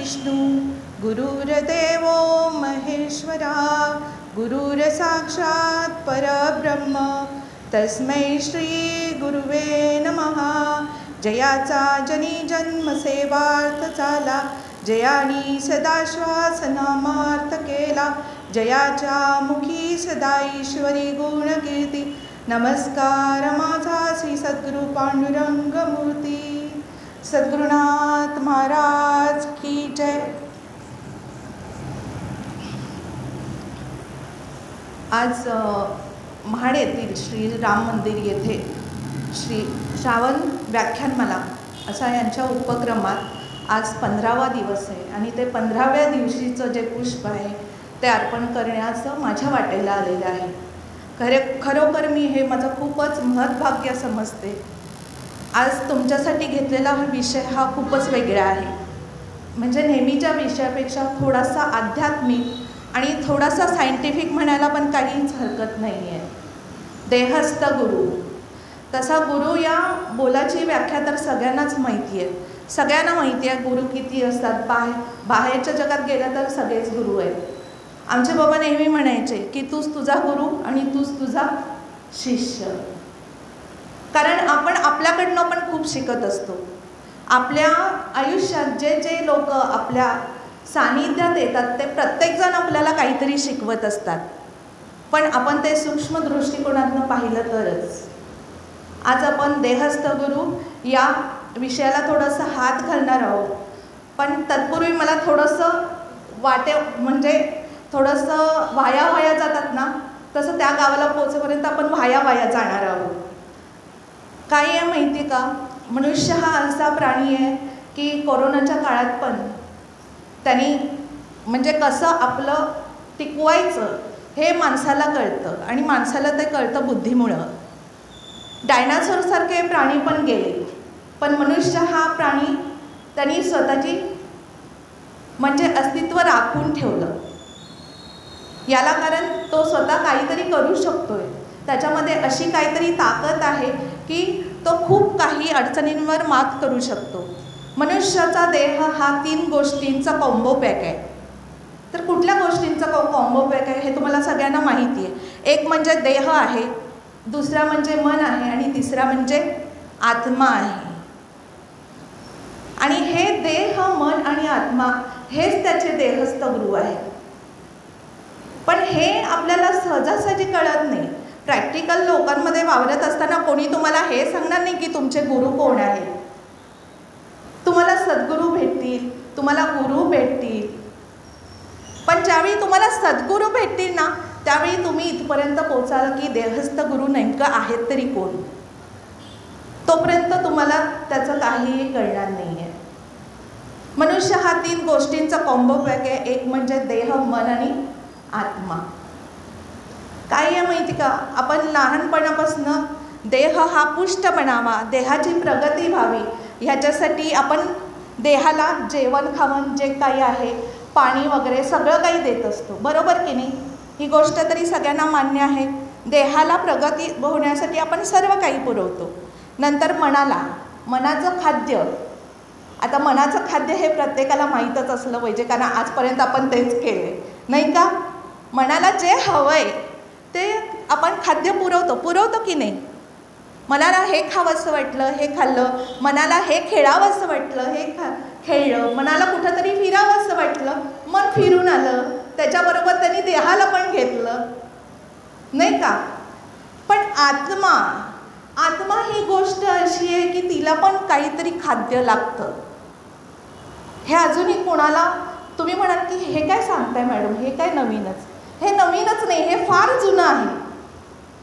विष्णु गुरुर्देवो महेश्वरा गुरुर्साक्षात् परब्रह्म तस्मै श्री गुरुवे नमः। जयाचा जनी जन्म सेवार्थ झाला, जयानी सदा श्वासनामार्थ केला, जयाच्या मुखी सदा ईश्वरी गुण कीर्ती। नमस्कार माझा श्री सद्गुरु पांडुरंग मूर्ती। सद्गुरुनाथ महाराज की जय। आज महाड येथील श्री राम मंदिर येथे श्री श्रावण व्याख्यानमाला असा यांच्या उपक्रमात आज 15वा दिवस आहे आणि ते 15व्या दिवशीचं जे पुष्प आहे ते अर्पण करण्याचं माझ्या वाटेला आलेलं आहे। खरोखर मी हे माझं खूपच महत्भाग्य समजते। आज तुमच्यासाठी घेतलेला हा विषय हा खूपच वेगळा आहे, म्हणजे नेहमीच्या विषयापेक्षा थोडासा आध्यात्मिक आणि थोडासा सायंटिफिक म्हणायला पण काहीच हरकत नाही आहे। देहस्थ गुरु, तसा गुरु या बोलाची व्याख्या तर सगळ्यांनाच माहिती आहे। सगळ्यांना माहिती आहे गुरु किती असतात। बाहेरच्या जगात गेलं तर सगळेच गुरु आहेत। आमचे बाबा नेहमी म्हणायचे की तूच तुझा गुरु आणि तूच तुझा शिष्य, कारण आपण आपल्याकडनं पण खूप शिकत असतो। आपल्या आयुष्यात जे जे लोक आपल्या सानिध्यात येतात ते प्रत्येकजण आपल्याला काहीतरी शिकवत असतात, पण आपण ते सूक्ष्म दृष्टिकोनातून पाहिलं तरच। आज आपण देहस्थ गुरु या विषयाला थोडंसं हात घालणार आहोत, पण तत्पूर्वी मला थोडंसं म्हणजे थोडंसं वाया जातात ना, तसं त्या गावाला पोहोचेपर्यंत आपण वाया जाणार आहोत। काय आहे माहिती का, मनुष्य हा असा प्राणी आहे की कोरोनाच्या काळात पण त्यांनी म्हणजे कसं आपलं टिकवायचं हे माणसाला कळतं, आणि माणसाला ते कळतं बुद्धीमुळं। डायनासोरसारखे प्राणी पण गेले, पण मनुष्य हा प्राणी त्यांनी स्वतःची म्हणजे अस्तित्व राखून ठेवलं। याला कारण तो स्वतः काहीतरी करू शकतोय, त्याच्यामध्ये अशी काहीतरी ताकद आहे की तो खूप काही अडचणींवर मात करू शकतो। मनुष्याचा देह हा 3 गोष्टींचा कॉम्बो पॅक आहे। तर कुठल्या गोष्टींचा कॉम्बो पॅक आहे हे तुम्हाला सगळ्यांना माहिती आहे। एक म्हणजे देह आहे, दुसरा म्हणजे मन आहे, आणि तिसरा म्हणजे आत्मा आहे। आणि हे देह, मन आणि आत्मा हेच त्याचे देहस्थ गुरु आहेत। पण हे आपल्याला सहजासहजी कळत नाही। प्रॅक्टिकल लोकांमध्ये वावरत असताना कोणी तुम्हाला हे सांगणार नाही की तुमचे गुरु कोण आहेत। तुम्हाला सद्गुरू भेटतील, तुम्हाला गुरु भेटतील, पण ज्यावेळी तुम्हाला सद्गुरू भेटतील ना, त्यावेळी तुम्ही इथपर्यंत पोचाल की देहस्थ गुरु नेमकं आहेत तरी कोण। तोपर्यंत तुम्हाला त्याचं काहीही कळणार नाही आहे। मनुष्य हा 3 गोष्टींचा कॉम्बो पॅक आहे। एक म्हणजे देह, मन आणि आत्मा। काय आहे माहिती का, आपण लहानपणापासून देह हा पुष्ट बनावा, देहाची प्रगती व्हावी, ह्याच्यासाठी आपण देहाला जेवण खावण जे काही आहे, पाणी वगैरे सगळं काही देत असतो, बरोबर की नाही। ही गोष्ट तरी सगळ्यांना मान्य आहे। देहाला प्रगती होण्यासाठी आपण सर्व काही पुरवतो। नंतर मनाचं खाद्य, आता मनाचं खाद्य हे प्रत्येकाला माहीतच असलं पाहिजे, कारण आजपर्यंत आपण तेच केले नाही का। मनाला जे हवंय ते आपण खाद्य पुरवतो की नाही। मनाला हे खावंसं वाटलं हे खाल्लं, मनाला हे खेळावंसं वाटलं हे खेळलं, मनाला कुठंतरी फिरावंसं वाटलं मन फिरून आलं, त्याच्याबरोबर त्यांनी देहाला पण घेतलं नाही का। पण आत्मा ही गोष्ट अशी आहे की तिला पण काहीतरी खाद्य लागतं। हे अजूनही कोणाला तुम्ही म्हणाल की हे काय सांगताय मॅडम, हे काय नवीनच। हे नवीनच नाही, हे फार जुनं आहे,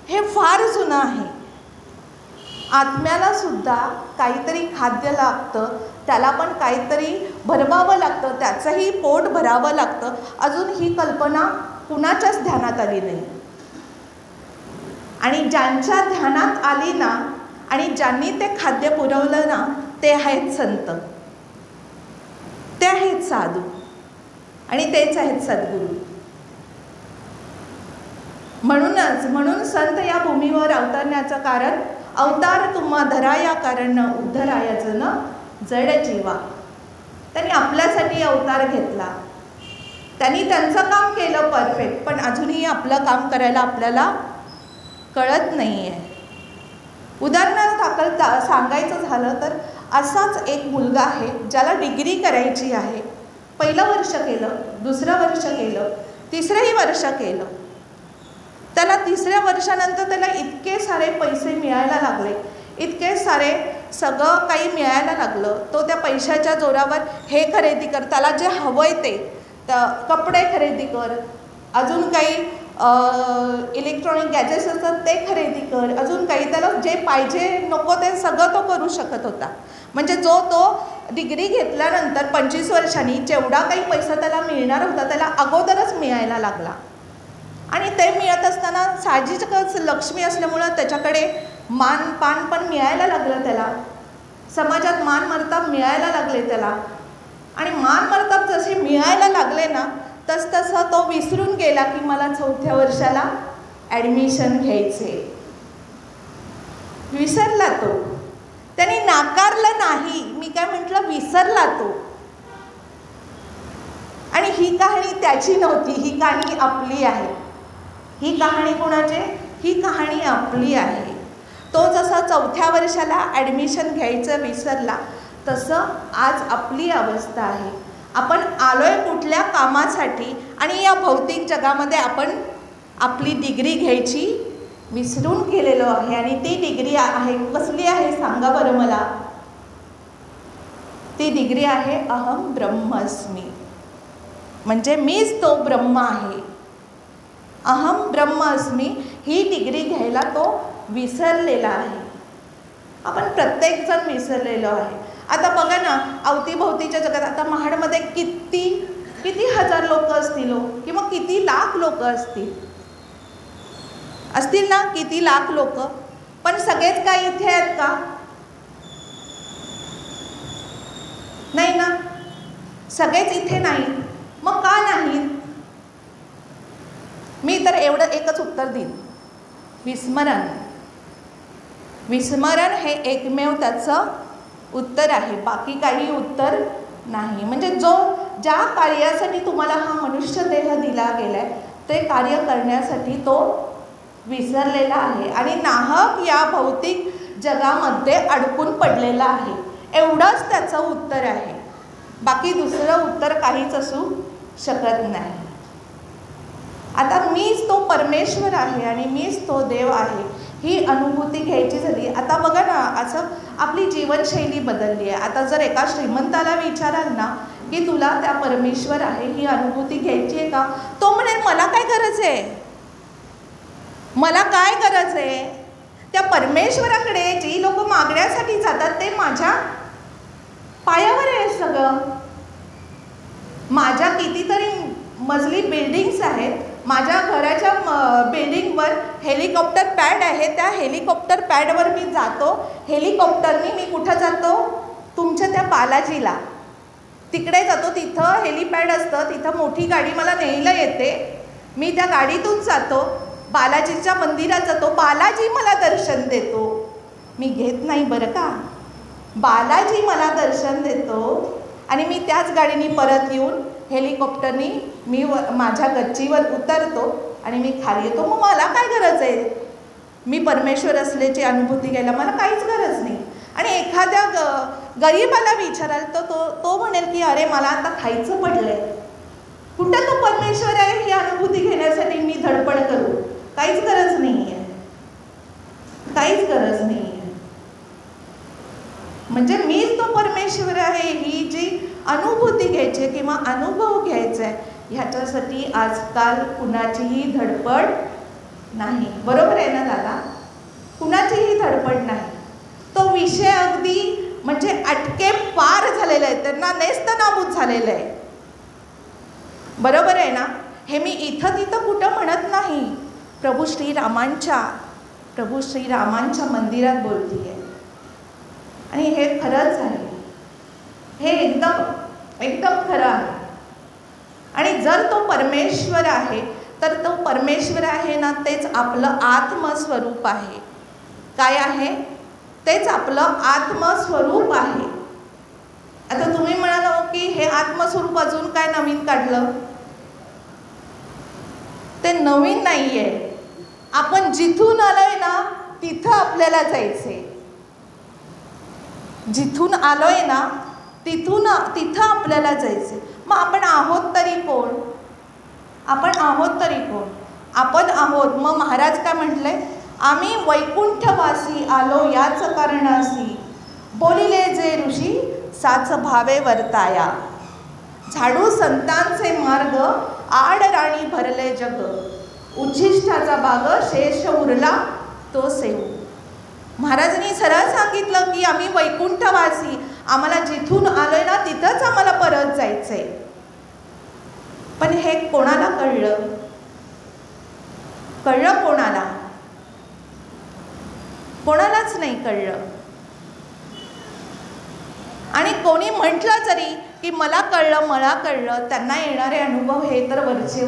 हे फार जुनं आहे। आत्म्याला सुद्धा काहीतरी खाद्य लागतं, त्याला पण काहीतरी भरवावं लागतं, त्याचंही पोट भरावं लागतं। अजून ही कल्पना कुणाच्याच ध्यानात आली नाही, आणि ज्यांच्या ध्यानात आली ना आणि ज्यांनी ते खाद्य पुरवलं ना, ते आहेत संत, ते आहेत साधू, आणि तेच आहेत सद्गुरू। म्हणून संत या भूमीवर अवतरण्याचं कारण, अवतार तुम्हा धराया कारण उद्धराया जन जड जीवा। त्यांनी आपल्यासाठी अवतार घेतला, त्यांनी त्यांचं काम केलं परफेक्ट, पण अजूनही आपलं काम करायला आपल्याला कळत नाही आहे. उदाहरणार्थ सांगायचं झालं तर असाच एक मुलगा आहे ज्याला डिग्री करायची आहे. पहिलं वर्ष केलं, दुसरं वर्ष केलं, तिसरंही वर्ष केलं. त्याला तिसऱ्या वर्षानंतर त्याला इतके सारे पैसे मिळायला लागले, इतके सारे सगळं काही मिळायला लागलं. तो त्या पैशाच्या जोरावर हे खरेदी कर, त्याला जे हवं आहे ते कपडे खरेदी कर, अजून काही इलेक्ट्रॉनिक गॅजेट्स असतात ते खरेदी कर, अजून काही त्याला जे पाहिजे नको ते सगळं तो करू शकत होता. म्हणजे तो डिग्री घेतल्यानंतर 25 वर्षांनी जेवढा काही पैसा त्याला मिळणार होता त्याला अगोदरच मिळायला लागला. आणि ते मिळत असताना साहजिकच लक्ष्मी असल्यामुळं त्याच्याकडे मान पान पण मिळायला लागलं, त्याला समाजात मान मर्तब मिळायला लागले त्याला. आणि मान मर्तब जसे मिळायला लागले ना, तसं तो विसरून गेला की मला 4थ्या वर्षाला ॲडमिशन घ्यायचे. विसरला तो, त्याने नाकारलं नाही. मी काय म्हटलं, विसरला तो. आणि ही कहाणी त्याची नव्हती, ही कहाणी आपली आहे. ही कहाणी कोणाची? ही कहाणी आपली आहे. तो जसा 4थ्या वर्षाला ॲडमिशन घ्यायचं विसरला, तसं आज आपली अवस्था आहे. आपण आलोय कुठल्या कामासाठी आणि या भौतिक जगामध्ये आपण आपली डिग्री घ्यायची विसरून गेलेलो आहे. आणि ती डिग्री आहे कसली आहे सांगा बरं मला? ती डिग्री आहे अहम ब्रह्मस्मी, म्हणजे मीच तो ब्रह्म आहे. अहम ब्रह्मस्मी ही डिग्री घ्यायला तो विसरलेला आहे. आपण प्रत्येकजण विसरलेलो आहे. आता बघा ना, अवतीभोवतीच्या जगात आता महाडमध्ये किती हजार लोक असतील किंवा किती लाख लोक असतील ना, किती लाख लोक. पण सगळेच काय इथे आहेत का? नाही ना, सगळेच इथे नाही. मग का नाही? मी तर एवढं एकच उत्तर देईन, विस्मरण. विस्मरण हे एकमेव त्याचं उत्तर आहे, बाकी काही उत्तर नाही. म्हणजे ज्या कार्यासाठी तुम्हाला हा मनुष्य देह दिला गेलाय ते कार्य करण्यासाठी तो विसरलेला आहे आणि नाहक या भौतिक जगामध्ये अडकून पडलेला आहे. एवढंच त्याचं उत्तर आहे, बाकी दुसरं उत्तर काहीच असू शकत नाही. आता मीच तो परमेश्वर आहे आणि मीच तो देव आहे ही अनुभूती घ्यायची झाली. आता बघा ना, असं आपली जीवनशैली बदलली आहे. आता जर एका श्रीमंताला विचाराल ना की तुला त्या परमेश्वर आहे ही अनुभूती घ्यायची आहे का, तो म्हणेल मला काय गरज आहे, मला काय गरज आहे. त्या परमेश्वराकडे जी लोक मागण्यासाठी जातात ते माझ्या पायावर आहे सगळं. माझ्या कितीतरी मजली बिल्डिंग्स आहेत, माझ्या घराच्या बिल्डिंगवर हेलिकॉप्टर पॅड आहे, त्या हेलिकॉप्टर पॅडवर मी जातो. हेलिकॉप्टरनी मी कुठं जातो? तुमच्या त्या बालाजीला तिकडे जातो. तिथं हेलिपॅड असतं, तिथं मोठी गाडी मला न्यायला येते. मी त्या गाडीतून जातो, बालाजीच्या मंदिरात जातो, बालाजी मला दर्शन देतो. मी घेत नाही बरं का, बालाजी मला दर्शन देतो आणि मी त्याच गाडीने परत येऊन हेलिकॉप्टरनी मी माझ्या गच्चीवर उतरतो आणि मी खाली येतो. मग मला काय गरज आहे? मी परमेश्वर असल्याची अनुभूती घ्यायला मला काहीच गरज नाही. आणि एखाद्या गरीबाला विचाराल तर तो म्हणेल की अरे मला आता खायचं पडलंय. कुठं तो परमेश्वर आहे ही अनुभूती घेण्यासाठी मी धडपड करू? काहीच गरज नाही आहे, काहीच गरज नाही आहे. म्हणजे मीच तो परमेश्वर आहे ही जी अनुभूती घ्यायची किंवा अनुभव घ्यायचा आहे, ह्याच्यासाठी आजकाल कुणाचीही धडपड नाही. बरोबर आहे ना दादा? कुणाचीही धडपड नाही. तो विषय अगदी म्हणजे अटके पार झालेला आहे, त्यांना नेस्तनाबूत झालेलं आहे. बरोबर आहे ना? हे मी इथं तिथं कुठं म्हणत नाही, प्रभू श्रीरामांच्या मंदिरात बोलती आहे. आणि हे खरंच आहे, हे एकदम खरं आहे. आणि जर तो परमेश्वर आहे तर तो परमेश्वर आहे ना, तेच आपलं आत्मस्वरूप आहे. काय आहे? तेच आपलं आत्मस्वरूप आहे. आता तुम्ही म्हणाल की हे आत्मस्वरूप अजून काय नवीन काढलं? ते नवीन नाहीये. आपण जिथून आलोय ना तिथं आपल्याला जायचंय. जिथून आलोय ना तिथं आपल्याला जायचंय. मग आपण आहोत तरी कोण? आपण आहोत तरी कोण? आपण आहोत. मग महाराज काय म्हटले? आम्ही वैकुंठवासी आलो याच कारणासी, बोलिले जे ऋषी साच भावे वर्ताया. झाडू संतांचे मार्ग, आड राणी भरले जग. उच्छिष्टाचा बाग शेष उरला तो सेवू. महाराजांनी सरळ सांगितलं की आम्ही वैकुंठवासी, आम्हाला जिथून आलोय ना तिथंच आम्हाला परत जायचंय. पण हे कोणाला कळलं? कळलं कोणाला? कोणालाच नाही कळलं. आणि कोणी म्हटलं तरी की मला कळलं, त्यांना येणारे अनुभव हे तर वरचे.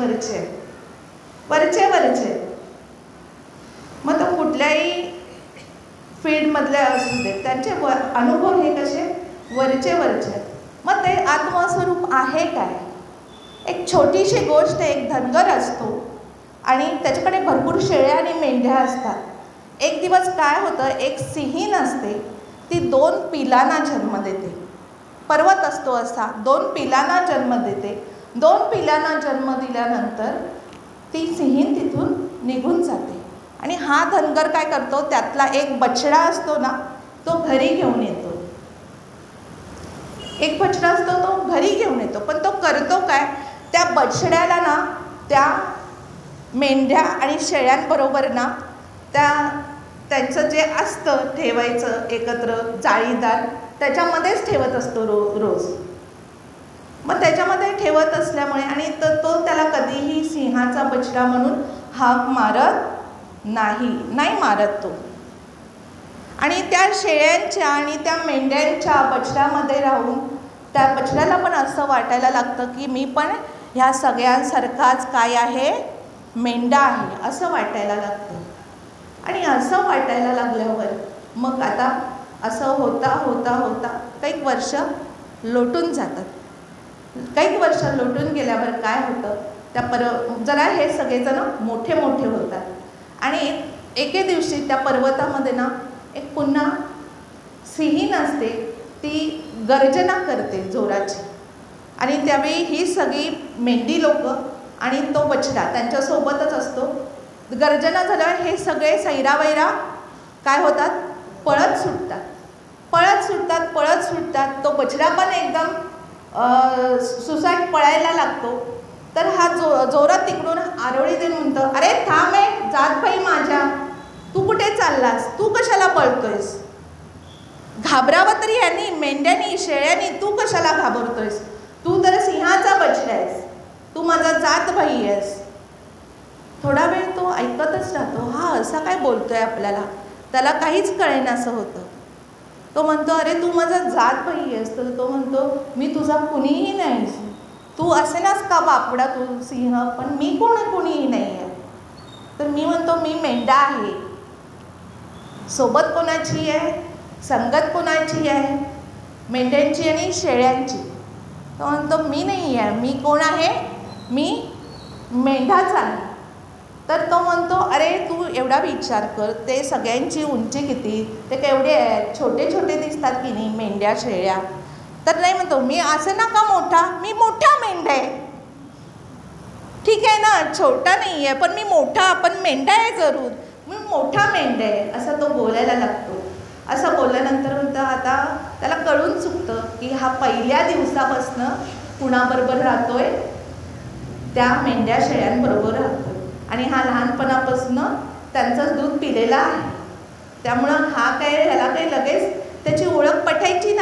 मग तो कुठल्याही फील्डमधले असू दे, त्यांचे अनुभव हे कसे वरचे. मग ते आत्मस्वरूप आहे काय? एक छोटीशी गोष्ट, एक धनगर असतो आणि त्याच्याकडे भरपूर शेळ्या आणि मेंढ्या असतात. एक दिवस काय होतं, एक सिंहीण असते, ती 2 पिलांना जन्म देते. पर्वत असतो असा, 2 पिलांना जन्म देते. 2 पिलांना जन्म दिल्यानंतर ती सिंहीण तिथून निघून जाते. आणि हा धनगर काय करतो, त्यातला एक बछडा असतो ना तो घरी घेऊन येतो. एक बछडा असतो तो घरी घेऊन येतो. पण तो करतो काय, त्या बछड्याला ना त्या मेंढ्या आणि शेळ्यांबरोबर ना त्यांचं जे असतं ठेवायचं एकत्र जाळीदार, त्याच्यामध्येच ठेवत असतो रोज. मग त्याच्यामध्ये ठेवत असल्यामुळे आणि तो त्याला कधीही सिंहाचा बछडा म्हणून हाक मारत नाही मारत तो. आणि त्या शेळ्यांच्या आणि त्या मेंढ्यांच्या बछड्यामध्ये राहून त्या बछड्याला पण असं वाटायला लागतं की मी पण ह्या सगळ्यांसारखाच काय आहे, मेंढा आहे असं वाटायला लागतं. आणि असं वाटायला लागल्यावर मग आता असं होता काही वर्ष लोटून जातात. काही वर्ष लोटून गेल्यावर काय होतं, जरा हे सगळेजण मोठे होतात. आणि एके दिवशी त्या पर्वतामध्ये ना एक पुन्हा सिंहीण असते, ती गर्जना करते जोराची. आणि त्यावेळी ही सगळी मेंढी लोक आणि तो बछडा त्यांच्यासोबतच असतो. गर्जना झाल्यावर हे सगळे सैरावैरा काय होतात, पळत सुटतात. तो बछडा पण एकदम सुसाट पळायला लागतो. तर हा जोरात तिकडून आरोळी देऊन म्हणतो, अरे थांब आहे जात बाई माझ्या, तू कुठे चाललास, तू कशाला पळतोयस? घाबरावं तरी यांनी, मेंढ्यांनी शेळ्यांनी, तू कशाला घाबरतोयस? तू तर सिंहाचा बछडा आहेस, तू माझा जात भाई आहेस. थोडा वेळ तो ऐकतच राहतो. हा असा काय बोलतोय आपल्याला, त्याला काहीच कळेनासं होतं. तो म्हणतो, अरे तू माझा जात भाई आहेस. तर तो म्हणतो, मी तुझा कुणीही नाही, तू असेनास का बापडा तू सिंह, पण मी कुणीही नाही आहे. तर मी म्हणतो, मी मेंढा आहे. सोबत कोणाची आहे, संगत कोणाची आहे, मेंढ्यांची आणि शेळ्यांची. तो म्हणतो, मी नाही आहे. मी कोण आहे, मी मेंढाच आहे. तर तो म्हणतो, अरे तू एवढा विचार कर, ते सगळ्यांची उंची किती, ते केवढे आहेत, छोटे दिसतात की नाही मेंढ्या शेळ्या. तर नाही म्हणतो, मी असं ना का मोठा, मी मोठा मेंढा आहे. ठीक आहे ना, छोटा नाही आहे पण मी मोठा, पण मेंढा आहे जरूर, मी मोठा मेंढा आहे असं तो बोलायला लागतो. असं बोलल्यानंतर म्हणतं, आता त्याला कळून चुकतं की हा पहिल्या दिवसापासून कुणाबरोबर राहतोय, त्या मेंढ्या शेळ्यांबरोबर राहतोय. आणि हा लहानपणापासून त्यांचंच दूध पिलेला आहे. त्यामुळं ह्याला काही लगेच त्याची ओळख पटायची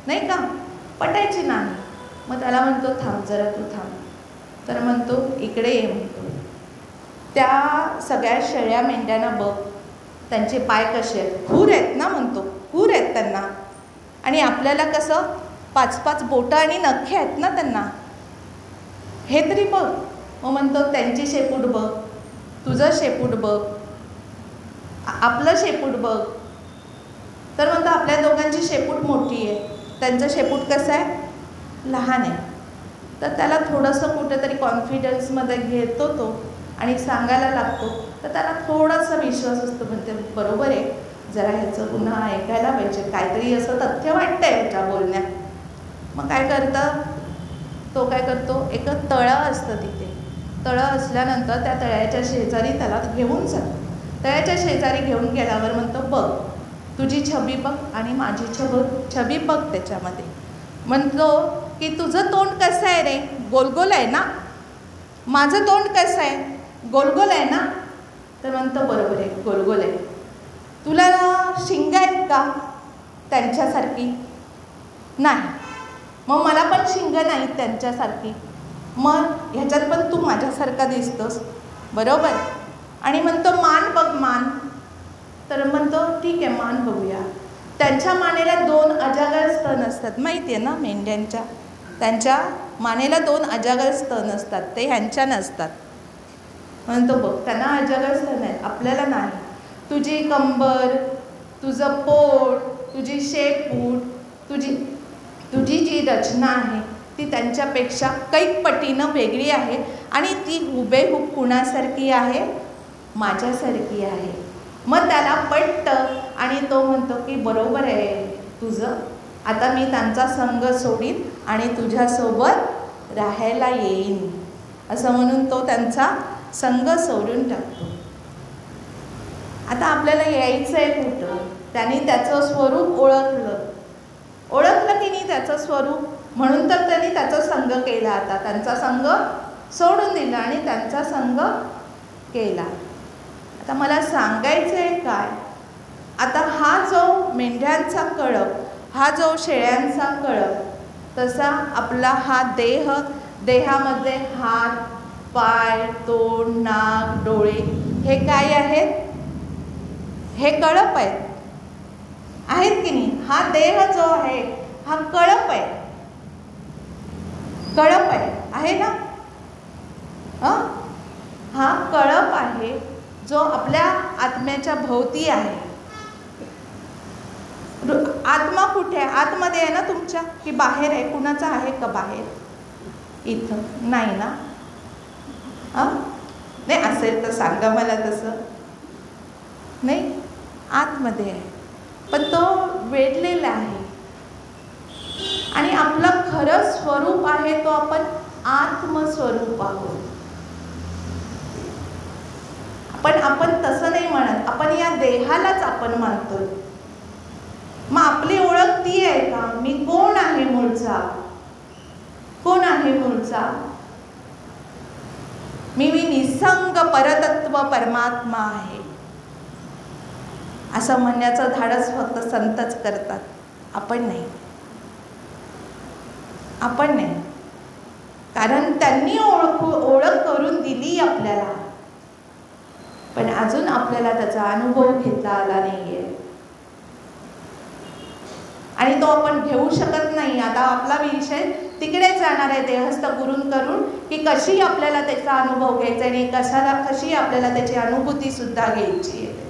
नाही का, पटायची नाही. मग त्याला म्हणतो, थांब जरा, तू थांब. तर म्हणतो, इकडे ये म्हणतो. त्या सगळ्या शेळ्या मेंढ्यांना बघ, त्यांचे पाय कसे आहेत, खूर आहेत ना म्हणतो, खूर आहेत त्यांना. आणि आपल्याला कसं 5-5 बोटं आणि नखे आहेत ना त्यांना, हे तरी बघ. मग म्हणतो, त्यांची शेपूट बघ, तुझं शेपूट बघ, आपलं शेपूट बघ. तर म्हणतो, आपल्या दोघांची शेपूट मोठी आहे, त्यांचं शेपूट कसं आहे, लहान आहे, तर त्याला थोडंसं कुठेतरी कॉन्फिडन्समध्ये घेतो तो आणि सांगायला लागतो, तर त्याला थोडासा विश्वास असतो, म्हणजे बरोबर आहे, जरा ह्याचं पुन्हा ऐकायला पाहिजे, काहीतरी असं तथ्य वाटतंय ह्याच्या बोलण्यात. मग काय करतं तो, काय करतो, एक तळं असतं तिथे, तळं असल्यानंतर त्या तळ्याच्या शेजारी त्याला घेऊन जातो. तळ्याच्या शेजारी घेऊन गेल्यावर म्हणतो, बघ तुझी छबी बघ आणि माझी छबी बघ त्याच्यामध्ये. म्हणतो की तुझं तोंड कसं आहे रे, गोलगोल आहे ना, माझं तोंड कसं आहे, गोलगोल आहे ना. तर म्हणतो बरोबर आहे, गोलगोल आहे. तुला शिंग आहेत का त्यांच्यासारखी? नाही. मग मला पण शिंग नाहीत त्यांच्यासारखी, मग ह्याच्यात पण तू माझ्यासारखा दिसतोस, बरोबर. आणि म्हणतो मान बघ, मान. तर म्हणतो ठीक आहे, मान बघूया. त्यांच्या मानेला 2 अजागर स्तन असतात, माहिती आहे ना मेंढ्यांच्या, त्यांच्या मानेला 2 अजागर स्तन असतात, ते ह्यांच्या नसतात. म्हणतो बघ त्यांना अजागर स्तन आहेत, आपल्याला नाही. तुझी कंबर, तुझं पोट, तुझी शेपूट, तुझी जी रचना आहे ती त्यांच्यापेक्षा कैक पटीनं वेगळी आहे आणि ती हुबेहूब कुणासारखी आहे, माझ्यासारखी आहे. मग त्याला पटतं आणि तो म्हणतो की बरोबर आहे तुझं, आता मी त्यांचा संग सोडीन आणि तुझ्यासोबत राहायला येईन, असं म्हणून तो त्यांचा संग सोडून टाकतो. आता आपल्याला यायचं आहे कुठं, त्यांनी त्याचं स्वरूप ओळखलं की नाही त्याचं स्वरूप, म्हणून तर त्यांनी त्याचा संग केला. आता त्यांचा संग सोडून दिला आणि त्यांचा संग केला. आता मला सांगायचं आहे काय, आता हा जो मेंढ्यांचा कळप, हा जो शेळ्यांचा कळप, तसा आपला हा देहामध्ये हात, पाय, तोंड, नाक, डोळे हे काय आहेत, हे कळप आहेत की नाही. हा देह जो आहे हा कळप आहे ना. हा कळप आहे जो आपल्या आत्म्याच्या भोवती आहे. आत्मा कुठे आहे, आतमध्ये आहे ना तुमच्या, की बाहेर आहे, कुणाचा आहे का बाहेर, इथं नाही ना. नाही असेल तर सांगा मला, तसं नाही, आतमध्ये आहे, पण तो वेढलेला आहे. आणि आपलं खरं स्वरूप आहे तो आपण आत्मस्वरूप आहोत. पण आपण तसं नाही म्हणत, आपण या देहालाच आपण मानतो. मग आपली ओळख ती आहे का, मी कोण आहे मूळचा, कोण आहे मूळचा, मी निसंग परतत्व परमात्मा आहे, असं म्हणण्याचं धाडस फक्त संतच करतात, आपण नाही. कारण त्यांनी ओळख करून दिली आपल्याला, पण अजून आपल्याला त्याचा अनुभव घेता आला नाहीये आणि तो आपण घेऊ शकत नाही. आता आपला विषय तिकडेच जाणार आहे, देहस्थ गुरूंकडून, की कशी आपल्याला त्याचा अनुभव घ्यायचा आणि कशी आपल्याला त्याची अनुभूती सुद्धा घ्यायची आहे.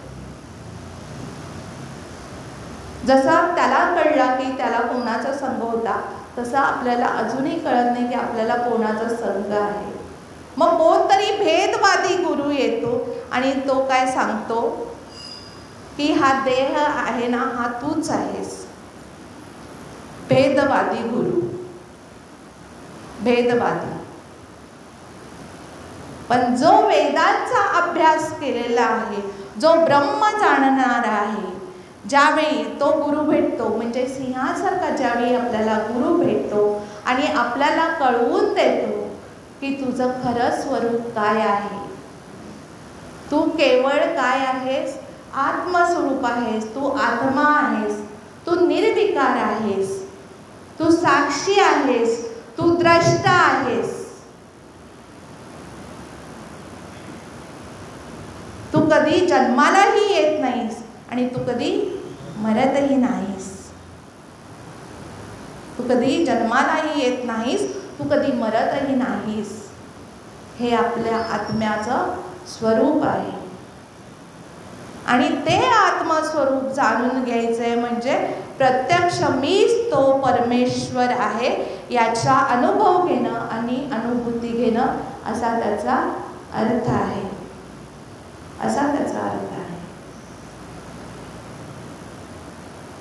जसा त्याला कळला की त्याला कोणाचा संग होता, तसा आपल्याला अजूनही कळत नाही की आपल्याला कोणाचा संग आहे. मग कोणतरी भेदवादी गुरु येतो आणि तो काय सांगतो की हा देह आहे ना, हा तूच आहेस. भेदवादी गुरु, भेदवादी. पण जो वेदांचा अभ्यास केलेला आहे, जो ब्रह्म जाणणारा आहे, ज्यावेळी तो गुरु भेटतो, म्हणजे सिंहासारखा ज्यावेळी आपल्याला गुरु भेटतो आणि आपल्याला कळवून देतो की तुझं खरं स्वरूप काय आहे, तू केवळ काय आहेस, आत्मस्वरूप आहेस, तू आत्मा आहेस, तू निर्विकार आहेस, तू साक्षी आहेस, तू द्रष्टा आहेस, तू कधी जन्मालाही येत नाहीस आणि तू कधी मरतही नाहीस. तू कधी जन्मालाही येत नाहीस, तू कधी मरतही नाहीस. हे आपल्या आत्म्याचं स्वरूप आहे आणि ते आत्मस्वरूप जाणून घ्यायचंय म्हणजे प्रत्यक्ष मीच तो परमेश्वर आहे याचा अनुभव घेणं आणि अनुभूती घेणं असा त्याचा अर्थ आहे, असा त्याचा अर्थ आहे.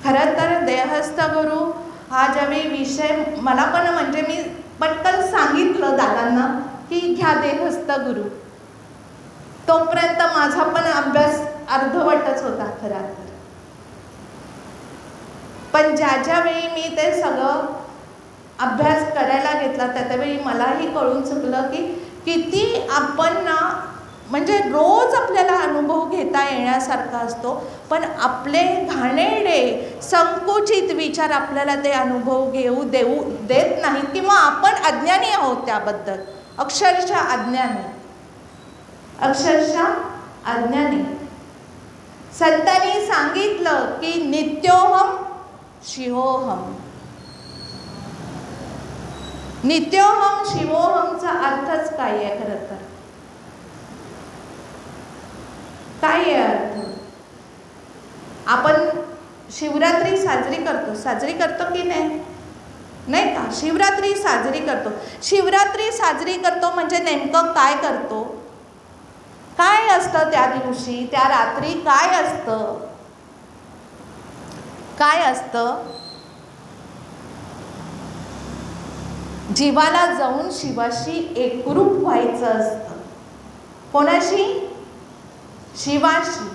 खरं तर देहस्थ गुरु हा ज्यावेळी विषय मला पण म्हणजे मी पटकन सांगितलं दादांना की घ्या देहस्थ गुरु, तोपर्यंत माझा पण अभ्यास अर्धवटच होता खरा तर. पण ज्या वेळी मी ते सगळं अभ्यास करायला घेतला त्यावेळी मलाही कळून चुकलं की किती आपण ना म्हणजे रोज आपल्याला अनुभव घेता येण्यासारखा असतो, पण आपले घाणेरडे संकुचित विचार आपल्याला ते अनुभव देत नाहीत, किंवा आपण अज्ञानी आहोत त्याबद्दल, अक्षरशः अज्ञानी. संतांनी सांगितलं की नित्योहम शिवोहम. नित्योहम शिवोहमचा अर्थच काय आहे खरं तर? काय आहे अर्थ? आपण शिवरात्री साजरी करतो की नाही का? शिवरात्री साजरी करतो म्हणजे नेमकं काय करतो? काय असतं त्या दिवशी, त्या रात्री काय असतं? जीवाला जाऊन शिवाशी एकरूप व्हायचं असतं. कोणाशी? शिवाशी.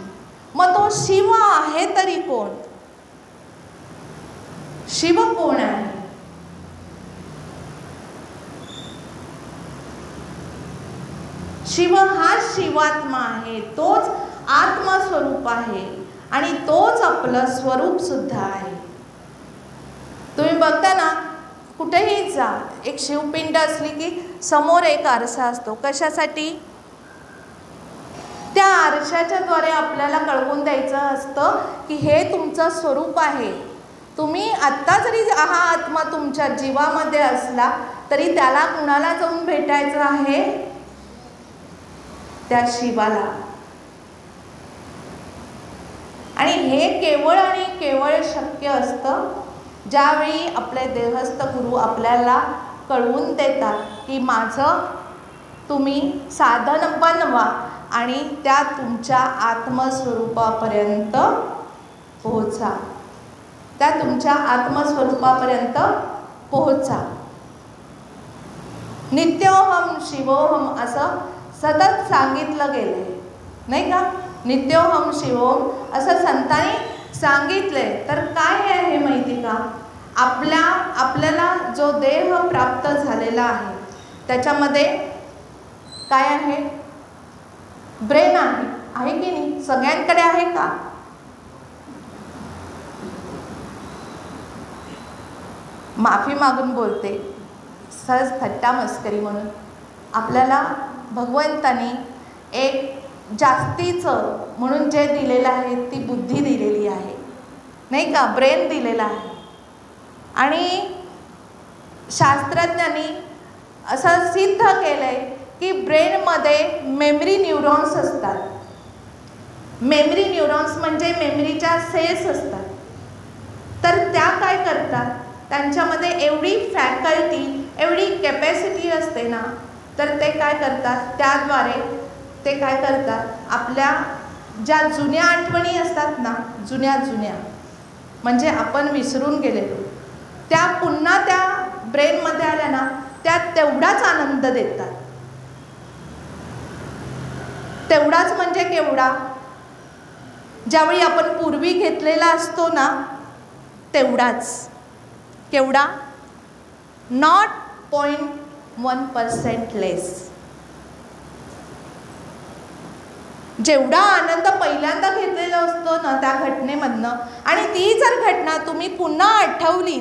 मग तो शिव आहे तरी कोण? शिव कोण आहे? शिव हा शिवात्मा आहे, तोच आत्मस्वरूप आहे आणि तोच आपलं स्वरूप सुद्धा आहे. तुम्ही बघता ना, कुठेही जा, एक शिवपिंड असली की समोर एक आरसा असतो. कशासाठी? त्या आरशाच्या द्वारे आपल्याला कळवून द्यायचं असतं की हे तुमचं स्वरूप आहे. तुम्ही आत्ता जरी हा आत्मा तुमच्या जीवामध्ये असला तरी त्याला कुणाला जाऊन भेटायचं आहे? त्या शिवाला. आणि हे केवळ आणि केवळ शक्य असतं ज्यावेळी आपले देहस्थ गुरु आपल्याला कळवून देतात की माझं तुम्ही साधन बनवा आणि त्या तुमच्या आत्मस्वरूपापर्यंत पोहोचा. नित्योहम शिवोहम असं सतत सांगितलं गेलंय, नाही का? नित्योहम शिवोहम असं संतांनी सांगितलंय. तर काय आहे माहिती का? आपल्याला जो देह प्राप्त झालेला आहे त्याच्यामध्ये काय आहे? ब्रेन आहे की नाही? सगळ्यांकडे आहे का? माफी मागून बोलते, सहज थट्टा मस्करी म्हणून. आपल्याला भगवंतानी एक जास्तीचं म्हणून जे दिलेलं आहे ती बुद्धी दिलेली आहे, नाही का? ब्रेन दिलेला आहे. आणि शास्त्रज्ञांनी असं सिद्ध केलंय की ब्रेनमध्ये मेमरी न्यूरॉन्स असतात. मेमरी न्यूरॉन्स म्हणजे मेमरीच्या सेल्स असतात. तर त्या काय करतात? त्यांच्यामध्ये एवढी फॅकल्टी, एवढी कॅपॅसिटी असते ना, तर ते काय करतात? त्याद्वारे ते काय करतात? आपल्या ज्या जुन्या आठवणी असतात ना, जुन्या म्हणजे आपण विसरून गेलेलो, त्या पुन्हा त्या ब्रेनमध्ये आल्या ना, त्या तेवढाच आनंद देतात. तेवढाच म्हणजे केवढा? ज्यावेळी आपण पूर्वी घेतलेला असतो ना, तेवढाच. केवढा? नॉट 0.1% लेस. जेवढा आनंद पहिल्यांदा घेतलेला असतो ना त्या घटनेमधनं, आणि ती जर घटना तुम्ही पुन्हा आठवली,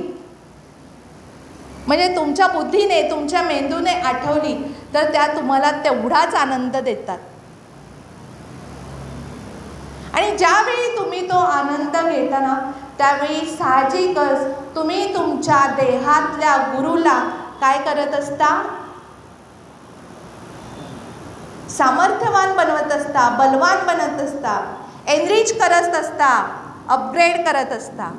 म्हणजे तुमच्या बुद्धीने, तुमच्या मेंदूने आठवली, तर त्या तुम्हाला तेवढाच आनंद देतात. आणि ज्यावेळी तुम्ही तो आनंद घेताना त्यावेळी साहजिकच तुम्ही तुमच्या देहातल्या गुरुला काय करत असता? सामर्थ्यवान बनवत असता, बलवान बनवत असता, एनरिच करत असता, अपग्रेड करत असता.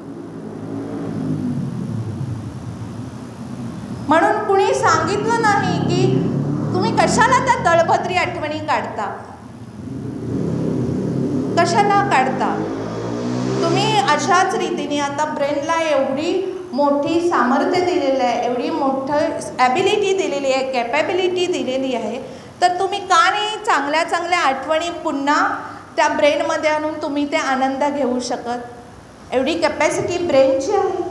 म्हणून कुणी सांगितलं नाही की तुम्ही कशाला त्या दळभद्री आठवणी काढता, कशाला काढता. तुम्ही अशाच रीतीने आता ब्रेनला एवढी मोठी सामर्थ्य दिलेलं आहे, एवढी मोठं ॲबिलिटी दिलेली आहे, कॅपॅबिलिटी दिलेली आहे, तर तुम्ही का नाही चांगल्या चांगल्या आठवणी पुन्हा त्या ब्रेनमध्ये आणून तुम्ही ते आनंद घेऊ शकत. एवढी कॅपॅसिटी ब्रेनची आहे,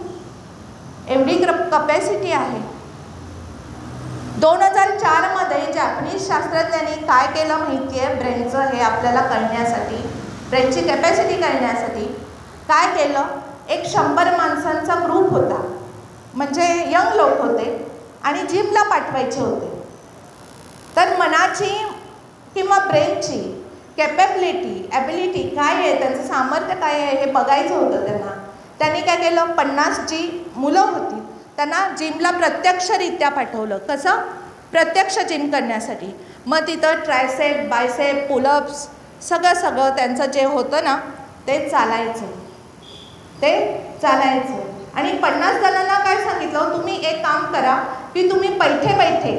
एवढी कपॅसिटी आहे. 2004मध्ये जॅपनीज शास्त्रज्ञांनी काय केलं माहिती आहे, ब्रेनचं हे आपल्याला कळण्यासाठी, ब्रेनची कॅपॅसिटी कळण्यासाठी काय केलं. एक 100 माणसांचा ग्रुप होता, म्हणजे यंग लोक होते आणि जिमला पाठवायचे होते. तर मनाची किंवा ब्रेनची कॅपॅबिलिटी ॲबिलिटी काय आहे, त्यांचं सामर्थ्य काय आहे हे बघायचं होतं त्यांना. त्यांनी काय केलं, 50 जी मुलं होती त्यांना जिमला प्रत्यक्षरित्या पाठवलं. कसं, प्रत्यक्ष जिम करण्यासाठी. मग तिथं ट्रायसेप, बायसेप, पुलअप्स सगळं त्यांचं जे होतं ना ते चालायचं. आणि 50 जणांना काय सांगितलं, तुम्ही एक काम करा की तुम्ही बैठे